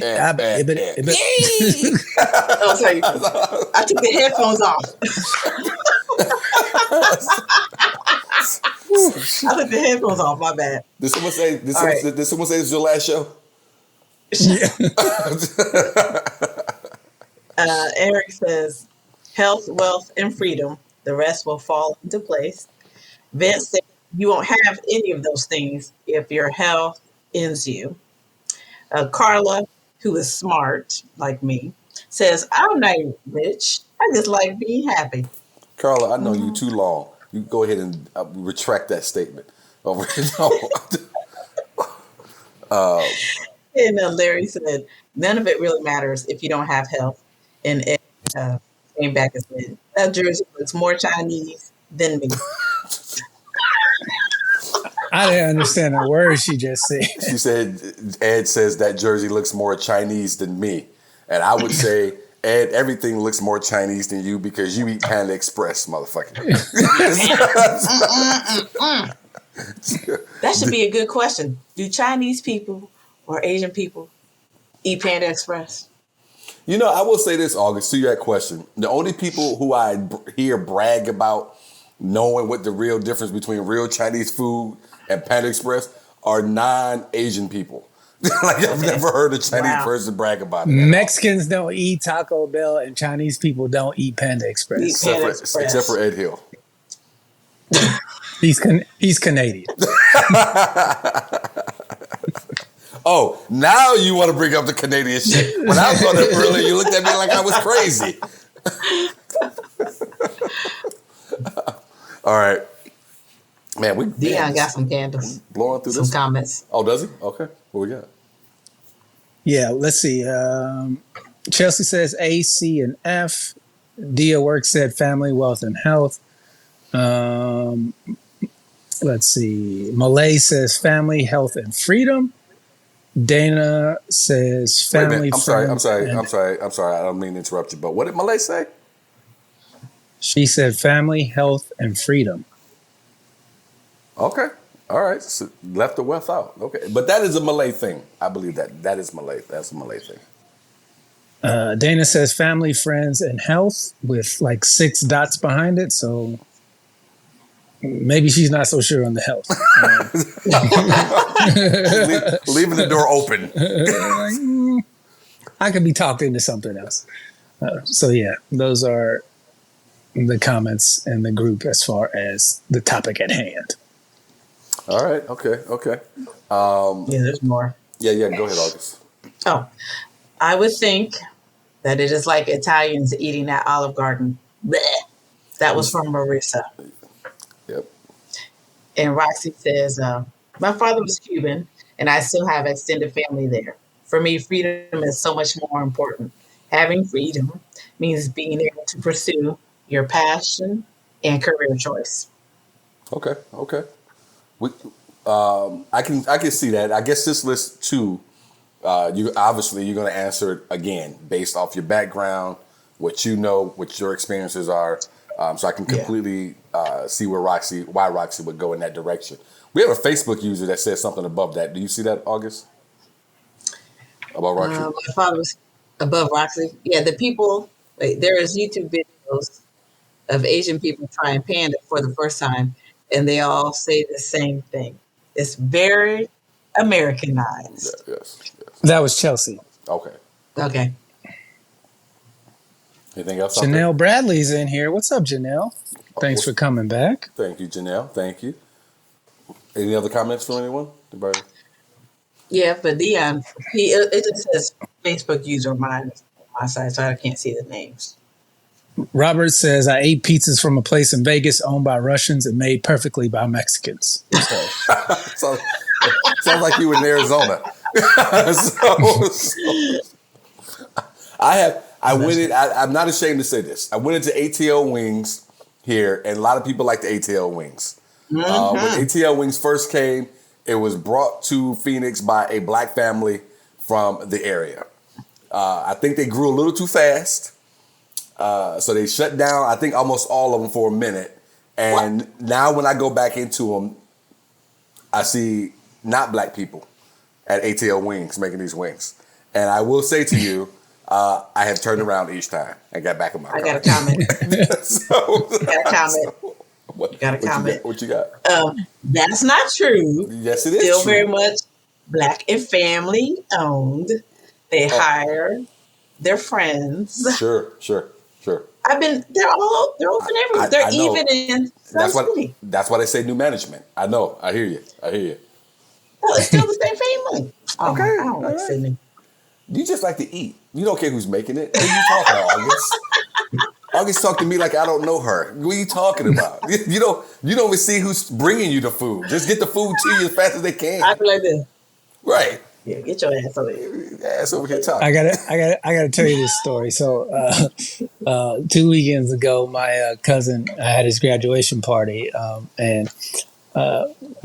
Oh, sorry. I took the headphones off. I took the headphones off. My bad. Did someone say? Did All someone, right. did someone say this is your last show? Eric says, health, wealth, and freedom. The rest will fall into place. Vince says, you won't have any of those things if your health ends you. Carla, who is smart like me, says, I'm not rich. I just like being happy. Carla, I know you too long. You go ahead and retract that statement. Oh, no. And Larry said, none of it really matters if you don't have health. And Ed came back and said, that jersey looks more Chinese than me. I didn't understand a word she just said. She said, Ed says that jersey looks more Chinese than me. And I would say, Ed, everything looks more Chinese than you because you eat Panda Express, motherfucker. That should be a good question. Do Chinese people or Asian people eat Panda Express? I will say this, August, to that question. The only people who I hear brag about knowing what the real difference between real Chinese food and Panda Express are non-Asian people. Like, I've never heard a Chinese person brag about it. Mexicans don't eat Taco Bell, and Chinese people don't eat Panda Express. Except for Ed Hill. He's Canadian. Oh, now you want to bring up the Canadian shit. When I was on there earlier, you looked at me like I was crazy. All right. Man, Deon got some candles. Blowing through some this. comments. Oh, does he? Okay. What we got? Yeah, let's see. Chelsea says A, C, and F. Dia Work said family, wealth, and health. Let's see. Malay says family, health, and freedom. Dana says Wait a family, minute. friends. I'm sorry. I don't mean to interrupt you, but what did Malay say? She said family, health, and freedom. Okay. All right. So left the wealth out. Okay. But that is a Malay thing. I believe that. That is Malay. That's a Malay thing. Dana says family, friends, and health with like 6 dots behind it. So maybe she's not so sure on the health. Leaving the door open. I could be talked into something else. So yeah, those are the comments in the group as far as the topic at hand. All right. Okay. Yeah, there's more. Yeah. Go ahead, August. Oh, I would think that it is like Italians eating at Olive Garden. Blech. That was from Marissa. Yep. And Roxy says, my father was Cuban, and I still have extended family there. For me, freedom is so much more important. Having freedom means being able to pursue your passion and career choice. Okay. We, I can see that. I guess this list too. You're going to answer it again based off your background, what you know, what your experiences are. So I can completely see why Roxy would go in that direction. We have a Facebook user that says something above that. Do you see that, August? About Roxy? My father was above Roxy. Yeah, the people, there is YouTube videos of Asian people trying panda for the first time, and they all say the same thing. It's very Americanized. Yes. That was Chelsea. Okay. Anything else? Janelle Bradley's in here. What's up, Janelle? Thanks for coming back. Thank you, Janelle. Thank you. Any other comments from anyone? Anybody? Yeah, but Deon, it just says Facebook user on my side, so I can't see the names. Robert says, I ate pizzas from a place in Vegas owned by Russians and made perfectly by Mexicans. Sounds like you in Arizona. I'm not ashamed to say this. I went into ATL Wings here, and a lot of people like the ATL Wings. When ATL Wings first came, it was brought to Phoenix by a black family from the area. I think they grew a little too fast. So they shut down, I think, almost all of them for a minute. And now when I go back into them, I see not black people at ATL Wings making these wings. And I will say to you, I have turned around each time and got back in my car. I got a comment. Got a comment. What you got? That's not true. Yes, it is Still true. very much black and family owned. They hire their friends. Sure. They're open everywhere. They're even in Sun City. That's why they say new management. I know. I hear you. No, it's still the same family. Okay. I don't like Sydney. You just like to eat. You don't care who's making it. What are you talking about, August? August talk to me like I don't know her. What are you talking about? You don't even see who's bringing you the food. Just get the food to you as fast as they can. I feel like this. Right. Yeah, get your ass over here. Ass over here talking. I gotta tell you this story. So 2 weekends ago, my cousin had his graduation party, and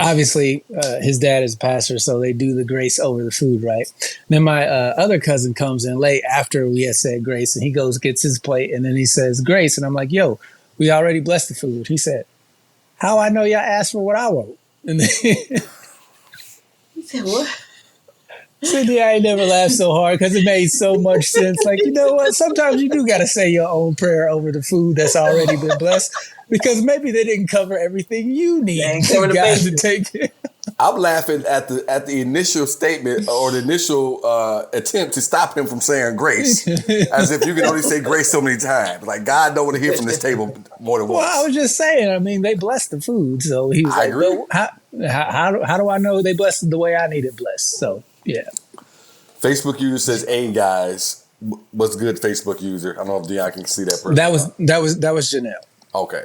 obviously his dad is a pastor, so they do the grace over the food, right? Then my other cousin comes in late after we had said grace, and he goes gets his plate, and then he says grace, and I'm like, "Yo, we already blessed the food." He said, "How I know y'all asked for what I want?" And then He said, what? Sidney, I ain't never laughed so hard because it made so much sense. Like, you know what? Sometimes you do got to say your own prayer over the food that's already been blessed because maybe they didn't cover everything you need God to take care. I'm laughing at the initial statement or the initial attempt to stop him from saying grace, as if you can only say grace so many times. Like God don't want to hear from this table more than once. Well, I was just saying. I mean, they blessed the food, so he was I like, agree. "Well, how do I know they blessed it the way I need it blessed?" So yeah. Facebook user says, "Hey guys, what's good?" Facebook user. I don't know if Deon can see that person. That was Janelle. Okay.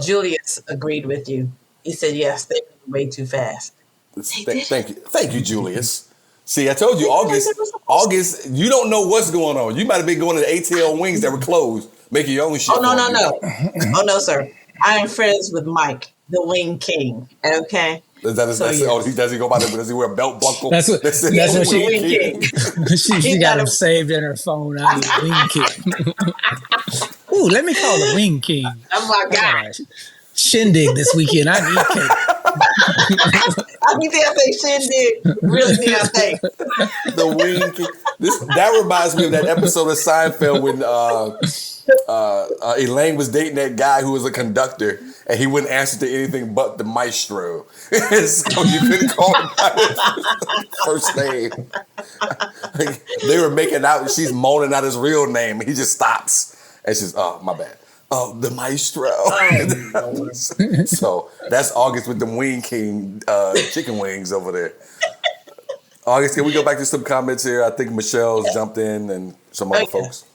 Julius agreed with you. He said, yes, they were way too fast. Thank you, Julius. See, I told you, August, you don't know what's going on. You might have been going to the ATL Wings that were closed, making your own shit. Oh, no. Oh, no, sir. I am friends with Mike, the Wing King, okay? Is that his, So, that's, yes. oh, does he go by the, does he wear a belt buckle? That's what That says that's what Wing Wing King? King. she He got got him a- saved in her phone. I need a Wing King. Ooh, let me call the Wing King. Oh my I got God. a shindig this weekend. I need cake. I think they'll say shindig. Really, they'll say. The Wing King. That reminds me of that episode of Seinfeld when Elaine was dating that guy who was a conductor, and he wouldn't answer to anything but the maestro. So you couldn't call him by his first name. Like, they were making out, and she's moaning out his real name, and he just stops. And she's, oh, my bad. Oh, the maestro. Oh, So that's August with the Wing King chicken wings over there. August, can we go back to some comments here? I think Michelle's jumped in and some other folks.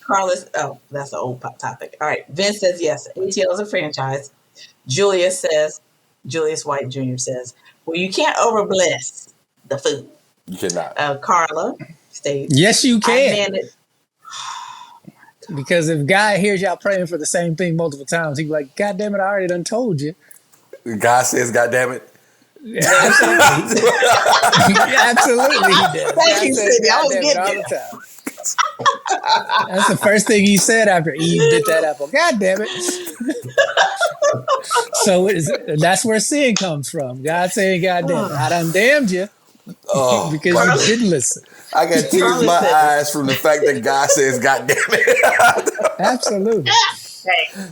Carlos, that's an old topic. All right. Vince says yes. ATL is a franchise. Julius White Jr. says, well, you can't overbless the food. You cannot. Carla states, Yes, you I can. manage. Because if God hears y'all praying for the same thing multiple times, he be like, God damn it, I already done told you. God says, God damn it. Yeah, absolutely. Absolutely he does. Thank you, God says, Sidney. I God was damn it getting all there. the time. That's the first thing he said after Eve bit that apple. God damn it. So that's where sin comes from. God saying, God damn it. I done damned you because you didn't listen. I got tears in my eyes from the fact that God says, God damn it. Absolutely.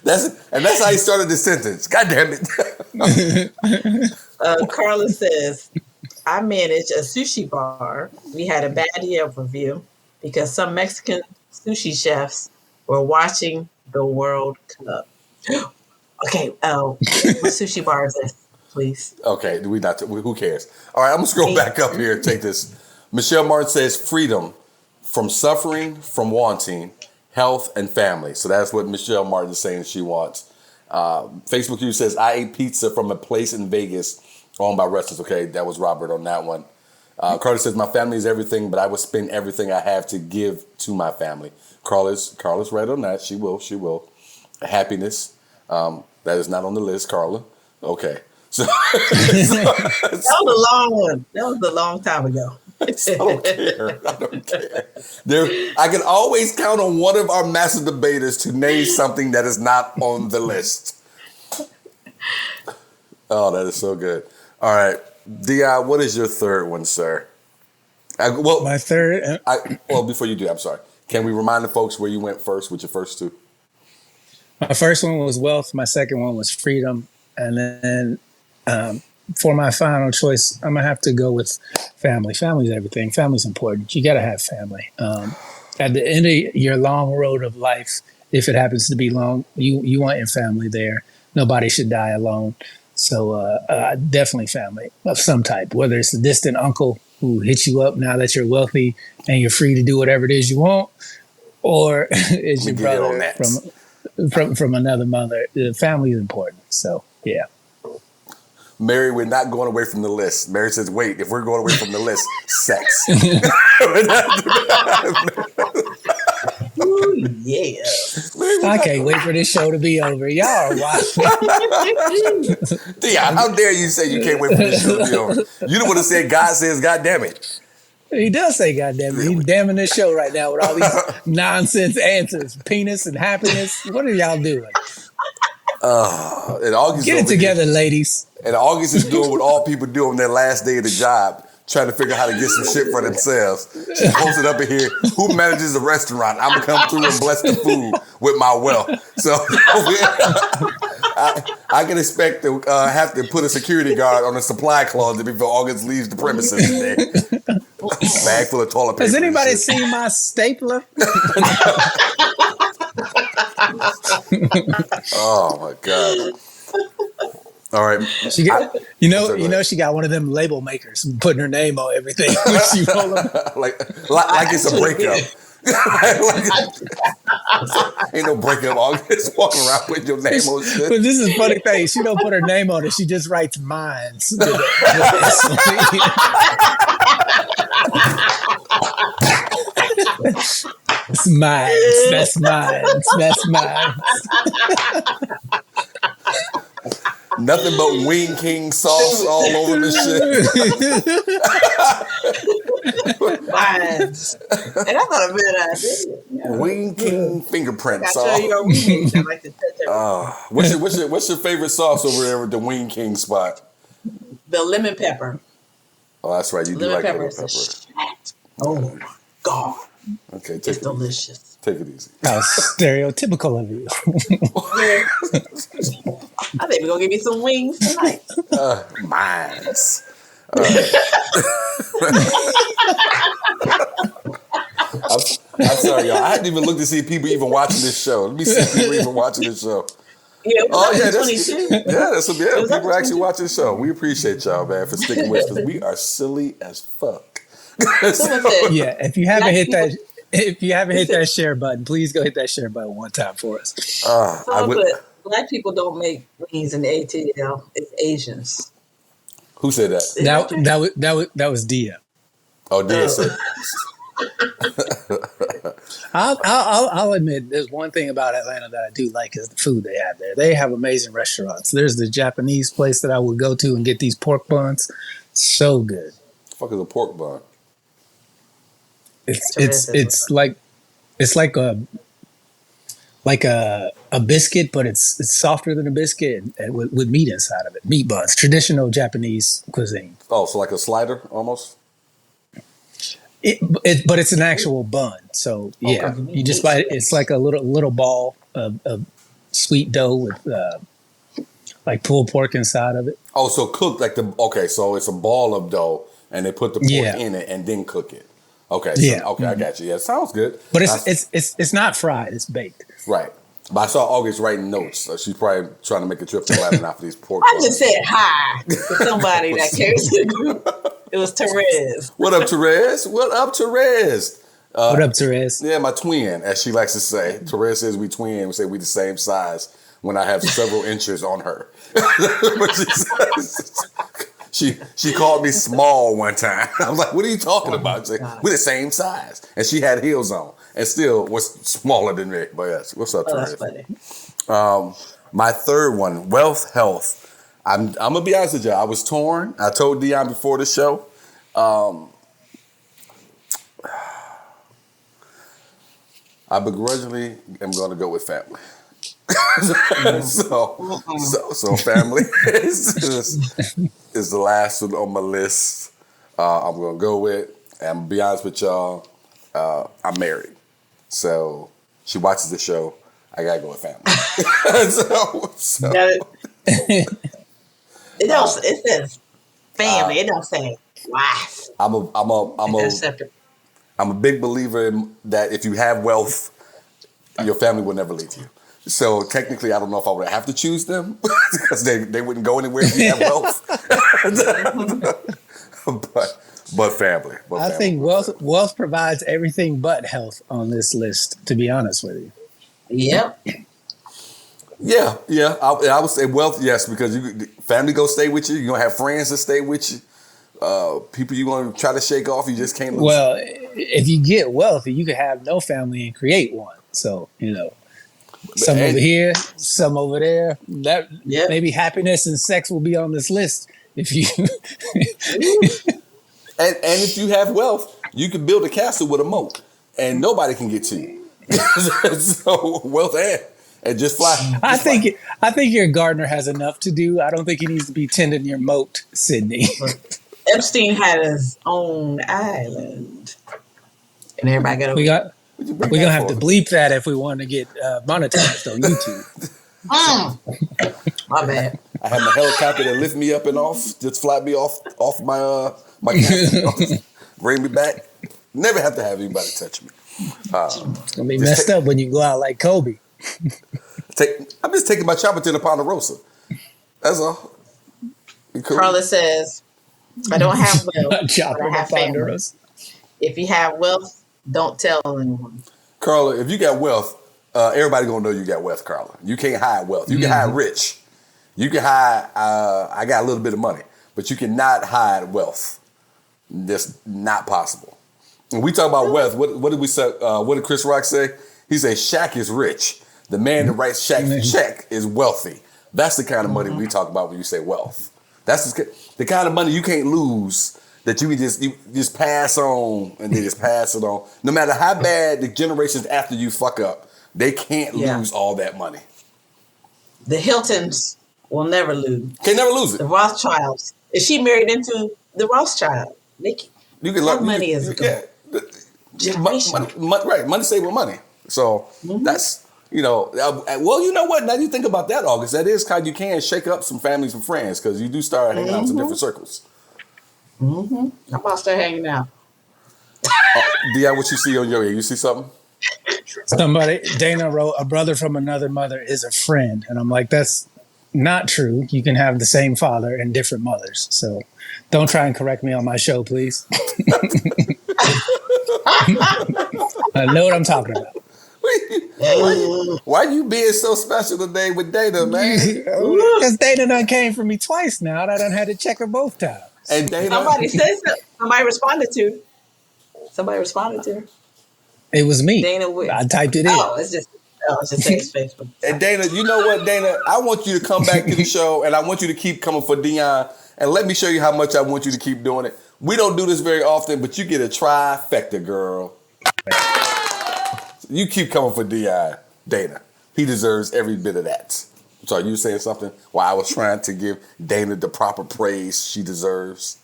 That's how he started the sentence. God damn it. Carla says, I manage a sushi bar. We had a bad year of review because some Mexican sushi chefs were watching the World Cup. Okay, what sushi bar is this, please? Okay, who cares? All right, I'm going to scroll back up here and take this. Michelle Martin says, freedom from suffering, from wanting, health, and family. So that's what Michelle Martin is saying she wants. Facebook user says, I ate pizza from a place in Vegas owned by wrestlers. Okay, that was Robert on that one. Carter says, my family is everything, but I would spend everything I have to give to my family. Carla's right on that. She will. Happiness. That is not on the list, Carla. Okay. So, That was a long one. That was a long time ago. I don't care. I can always count on one of our master debaters to name something that is not on the list. Oh, that is so good. All right. Deon, what is your third one, sir? My third. Before you do, I'm sorry. Can we remind the folks where you went first with your first two? My first one was wealth. My second one was freedom. And then for my final choice, I'm going to have to go with family. Family's everything. Family's important. You got to have family. At the end of your long road of life, if it happens to be long, you want your family there. Nobody should die alone. So definitely family of some type, whether it's a distant uncle who hits you up now that you're wealthy and you're free to do whatever it is you want, or it's your brother from another mother. The family is important. So, yeah. Mary, we're not going away from the list. Mary says, wait, if we're going away from the list, sex. Ooh, yeah. I can't wait for this show to be over. Y'all are wild. Deon, how dare you say you can't wait for this show to be over? You don't want to say God says, God damn it. He does say God damn it. He's damning this show right now with all these nonsense answers. Penis and happiness. What are y'all doing? And August Get it together, ladies. And August is doing what all people do on their last day of the job, trying to figure out how to get some shit for themselves. She posted up in here, who manages the restaurant? I'm going to come through and bless the food with my wealth. So I can expect to have to put a security guard on a supply closet before August leaves the premises today. Bag full of toilet paper. Has anybody seen my stapler? Oh, my God. All right. She got, she got one of them label makers putting her name on everything. She roll up. like it's a breakup. Ain't no breakup. August walking around with your name on shit. But this is a funny thing. She don't put her name on it. She just writes mines. It's mines. That's mines. That's mines. Nothing but Wing King sauce all over this shit. Vines. And I thought a bad idea. Yeah. Wing King fingerprint I sauce. show your wings. I like to touch everything. What's your favorite sauce over there with the Wing King spot? The lemon pepper. Oh, that's right. You do Lemon like pepper lemon is the pepper. shit. Oh my God. Okay, It's delicious. Take it easy. How stereotypical of you. I think we're going to give you some wings tonight. Mines. I'm sorry, y'all. I hadn't even looked to see if people even watching this show. Let me see if people even watching this show. Yeah, it was Oh, up to 22. People actually watching the show. We appreciate y'all, man, for sticking with us because we are silly as fuck. Someone said, Yeah, if you haven't hit that share button, please go hit that share button one time for us. black people don't make wings in the ATL. It's Asians. Who said that? That was Dia. Oh, Dia said. I'll admit there's one thing about Atlanta that I do like is the food they have there. They have amazing restaurants. There's the Japanese place that I would go to and get these pork buns. So good. What the fuck is a pork bun? It's like a biscuit, but it's softer than a biscuit and with meat inside of it. Meat buns, traditional Japanese cuisine. Oh, so like a slider almost? But it's an actual bun. So yeah, Okay. you just buy it. It's like a little ball of sweet dough with like pulled pork inside of it. Oh, so cooked so it's a ball of dough and they put the pork in it and then cook it. Okay. Yeah. Okay, I got you. Yeah, sounds good. But it's not fried. It's baked. Right. But I saw August writing notes. So she's probably trying to make a trip to Atlanta now for these pork I buns. just said hi to somebody that came to the group. It was Therese. What up, Therese? What up, Therese? What up, Therese? Yeah, my twin, as she likes to say. Therese says we twin. We say we the same size when I have several inches on her. But she called me small one time. I was like, what are you talking about? She's like, we're the same size. And she had heels on and still was smaller than me. But yes, what's up, That's Therese? funny. My third one, wealth, health. I'm going to be honest with you. I was torn. I told Deon before the show. I begrudgingly am going to go with family. So family is the last one on my list. I'm going to go with. And I'm going to be honest with y'all. I'm married. So she watches the show. I got to go with family. so. It says family. It don't say wife. I'm a big believer in that if you have wealth, your family will never leave you. So technically, I don't know if I would have to choose them because they wouldn't go anywhere if you have wealth. but family. I think wealth provides everything but health on this list, to be honest with you. Yep. Yeah. I would say wealth, yes, because family go stay with you. You're gonna have friends that stay with you. People you're gonna try to shake off, you just can't lose. Well, if you get wealthy, you can have no family and create one. So some over here, some over there. Maybe happiness and sex will be on this list if you. and if you have wealth, you can build a castle with a moat, and nobody can get to you. So wealth and just fly. I think your gardener has enough to do. I don't think he needs to be tending your moat, Sidney. Epstein had his own island, and everybody got. We're gonna have to bleep that if we want to get monetized on YouTube. My bad. I had my helicopter that lift me up and off, just fly me off my castle, bring me back. Never have to have anybody touch me. It's gonna be messed up when you go out like Kobe. I'm just taking my chopper to the Ponderosa. That's all. Cool. Carla says, I don't have wealth, Chopper but I have family. Ponderosa. If you have wealth, don't tell anyone. Carla, if you got wealth, everybody gonna know you got wealth, Carla. You can't hide wealth. You can hide rich. You can hide, I got a little bit of money, but you cannot hide wealth. That's not possible. When we talk about wealth, what did we say? What did Chris Rock say? He said, Shaq is rich. The man that writes Shaq's check is wealthy. That's the kind of money we talk about when you say wealth. That's the kind of money you can't lose, that you just pass on and they just pass it on. No matter how bad the generations after you fuck up, they can't lose all that money. The Hiltons will never lose. Can never lose it. The Rothschilds. If she married into the Rothschild, You can that money is right. Money save with money. So that's, well, you know what? Now you think about that, August. That is how you can shake up some families and friends, because you do start hanging out in some different circles. I'm about to start hanging out. Deon, what you see on your ear? You see something? Dana wrote, a brother from another mother is a friend. And I'm like, that's not true. You can have the same father and different mothers. So don't try and correct me on my show, please. I know what I'm talking about. Why you being so special today with Dana, man? Because Dana done came for me twice now, and I done had to check her both times. And Dana, somebody said so. Somebody responded to her. It was me. Dana, I typed it in. It's just Facebook. And Dana, you know what, Dana? I want you to come back to the show, and I want you to keep coming for Deon. And let me show you how much I want you to keep doing it. We don't do this very often, but you get a trifecta, girl. You keep coming for Deon, Dana. He deserves every bit of that. So you saying something? While I was trying to give Dana the proper praise she deserves.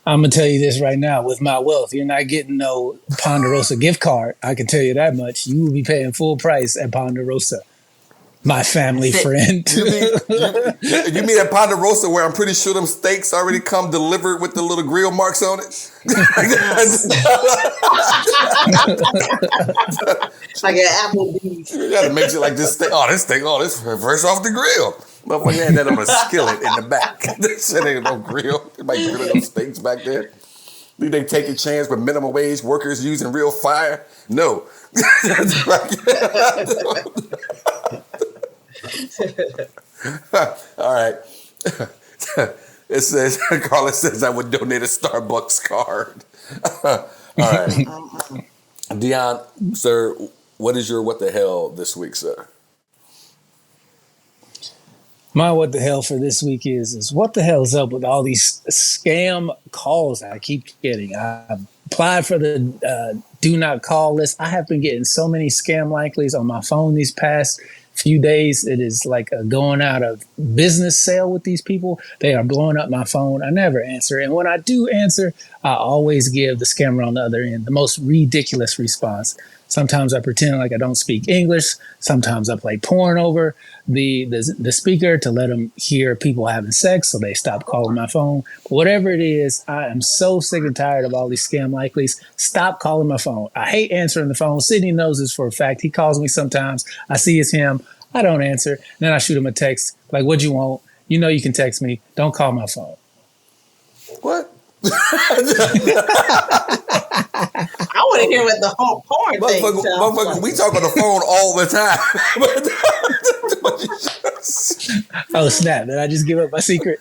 I'm going to tell you this right now. With my wealth, you're not getting no Ponderosa gift card. I can tell you that much. You will be paying full price at Ponderosa. My family friend. You mean at Ponderosa, where I'm pretty sure them steaks already come delivered with the little grill marks on it? Like an Applebee's. You gotta make sure like this steak. This fresh off the grill. Motherfucker had that on a skillet in the back. This shit ain't no grill. They might grill those steaks back there. Do they take a chance with minimum wage workers using real fire? No. All right. It says, Carla says I would donate a Starbucks card. All right. Deon, sir, what is your what the hell this week, sir? My what the hell for this week is what the hell is up with all these scam calls I keep getting? I applied for the do not call list. I have been getting so many scam likelies on my phone these past few days. It is like a going out of business sale with these people. They are blowing up my phone. I never answer. And when I do answer, I always give the scammer on the other end the most ridiculous response. Sometimes I pretend like I don't speak English. Sometimes I play porn over the speaker to let them hear people having sex so they stop calling my phone. But whatever it is, I am so sick and tired of all these scam likelies. Stop calling my phone. I hate answering the phone. Sidney knows this for a fact. He calls me sometimes. I see it's him. I don't answer. Then I shoot him a text like, "What'd you want? You know you can text me. Don't call my phone." What? I want to hear what the whole porn thing sounds like. We talk on the phone all the time. Oh, snap. Did I just give up my secret?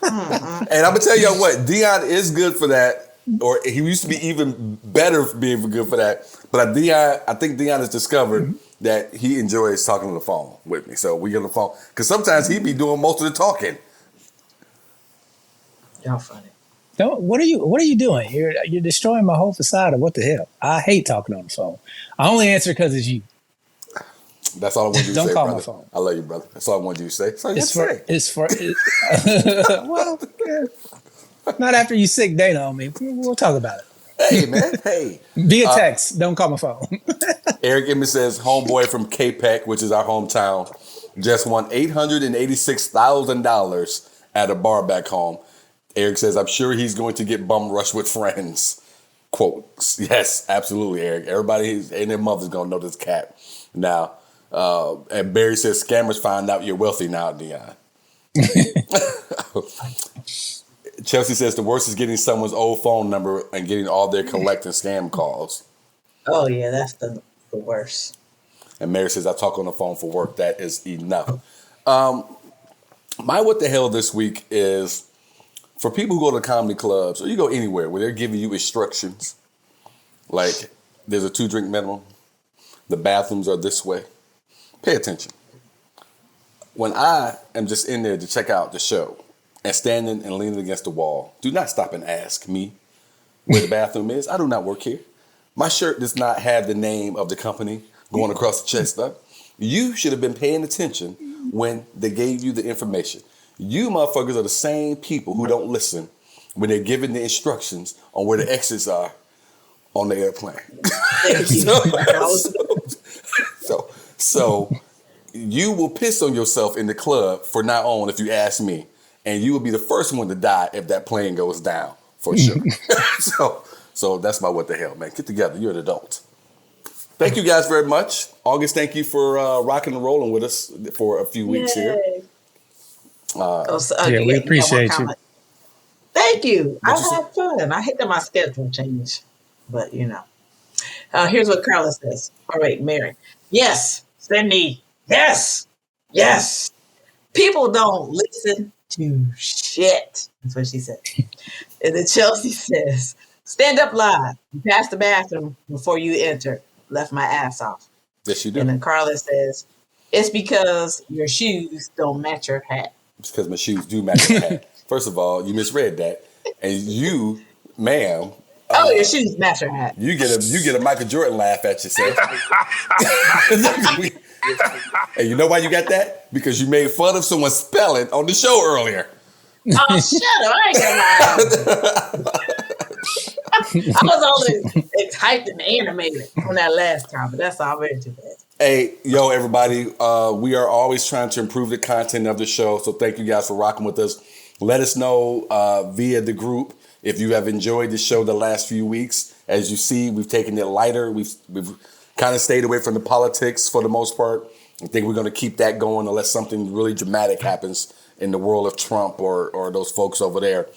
And I'm going to tell you what, Deon is good for that, or he used to be even better for being good for that. But I think Deon has discovered that he enjoys talking on the phone with me. So we get on the phone. Because sometimes he be doing most of the talking. Y'all funny. What are you doing? You're destroying my whole facade of what the hell. I hate talking on the phone. I only answer because it's you. That's all I want you to say, Don't call brother. my phone. I love you, brother. That's all I want you to say. That's all you have to say. Well, not after you sick Dana on me. We'll talk about it. Hey, man. Hey. Via text. Don't call my phone. Eric Emmett says, homeboy from K-Pac, which is our hometown, just won $886,000 at a bar back home. Eric says, I'm sure he's going to get bum rushed with friends. Quote, yes, absolutely, Eric. Everybody and their mother's going to know this cat. Now, and Barry says, scammers find out you're wealthy now, Deon. Chelsea says, the worst is getting someone's old phone number and getting all their collect and scam calls. Oh, yeah, that's the worst. And Mary says, I talk on the phone for work. That is enough. My what the hell this week is, for people who go to comedy clubs or you go anywhere where they're giving you instructions, like there's a 2-drink minimum, the bathrooms are this way, pay attention. When I am just in there to check out the show and standing and leaning against the wall, do not stop and ask me where the bathroom is. I do not work here. My shirt does not have the name of the company going across the chest up. You should have been paying attention when they gave you the information. You motherfuckers are the same people who don't listen when they're given the instructions on where the exits are on the airplane. So you will piss on yourself in the club for now on if you ask me. And you will be the first one to die if that plane goes down, for sure. So that's my what the hell, man. Get together. You're an adult. Thank you guys very much. August, thank you for rocking and rolling with us for a few weeks here. We appreciate you. Thank you. I had fun. I hate that my schedule changed, but here's what Carla says. All right, Mary. Yes, Cindy. Yes. People don't listen to shit. That's what she said. And then Chelsea says, stand up live. Pass the bathroom before you enter. Left my ass off. Yes, you do. And then Carla says, it's because your shoes don't match your hat. It's because my shoes do match my hat. First of all, you misread that. And you, ma'am. Your shoes match your hat. You get a Michael Jordan laugh at yourself. And you know why you got that? Because you made fun of someone's spelling on the show earlier. Oh, shut up. I ain't gonna lie. I was only hyped and animated on that last time, but that's already too bad. Hey, everybody. We are always trying to improve the content of the show. So thank you guys for rocking with us. Let us know via the group if you have enjoyed the show the last few weeks. As you see, we've taken it lighter. We've kind of stayed away from the politics for the most part. I think we're going to keep that going unless something really dramatic happens in the world of Trump or those folks over there.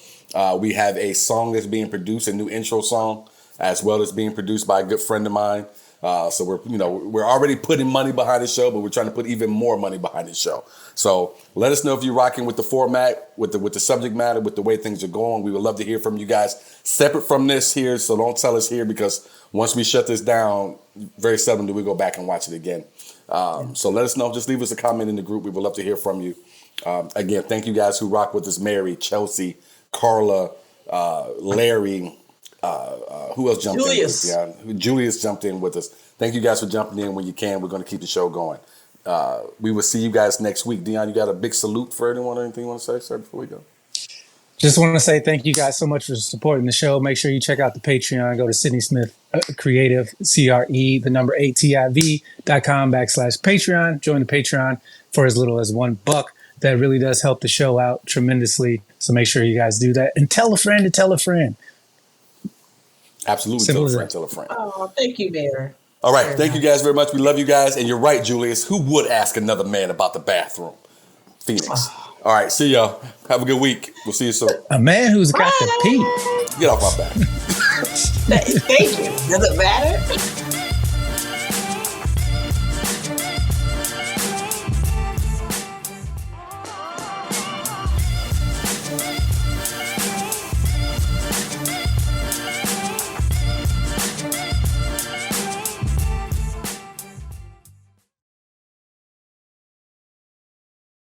We have a song that's being produced, a new intro song, as well as being produced by a good friend of mine. So we're already putting money behind the show, but we're trying to put even more money behind the show. So let us know if you're rocking with the format, with the subject matter, with the way things are going. We would love to hear from you guys separate from this here. So don't tell us here, because once we shut this down, very seldom do we go back and watch it again. So let us know. Just leave us a comment in the group. We would love to hear from you. Again, thank you guys who rock with us. Mary, Chelsea, Carla, Larry, who else jumped Julius. in? Yeah, Julius jumped in with us. Thank you guys for jumping in when you can. We're going to keep the show going. We will see you guys next week. Deon, you got a big salute for anyone or anything you want to say, sir, before we go? Just want to say thank you guys so much for supporting the show. Make sure you check out the Patreon. Go to Sidney Smith Creative, CRE8.com/Patreon. Join the Patreon for as little as $1. That really does help the show out tremendously. So make sure you guys do that. And tell a friend to tell a friend. Absolutely. Tell a friend. Oh, thank you, Mayor. All right. Thank you guys very much. We love you guys. And you're right, Julius. Who would ask another man about the bathroom? Phoenix. All right. See y'all. Have a good week. We'll see you soon. A man who's got the pee. Get off my back. Thank you. Does it matter?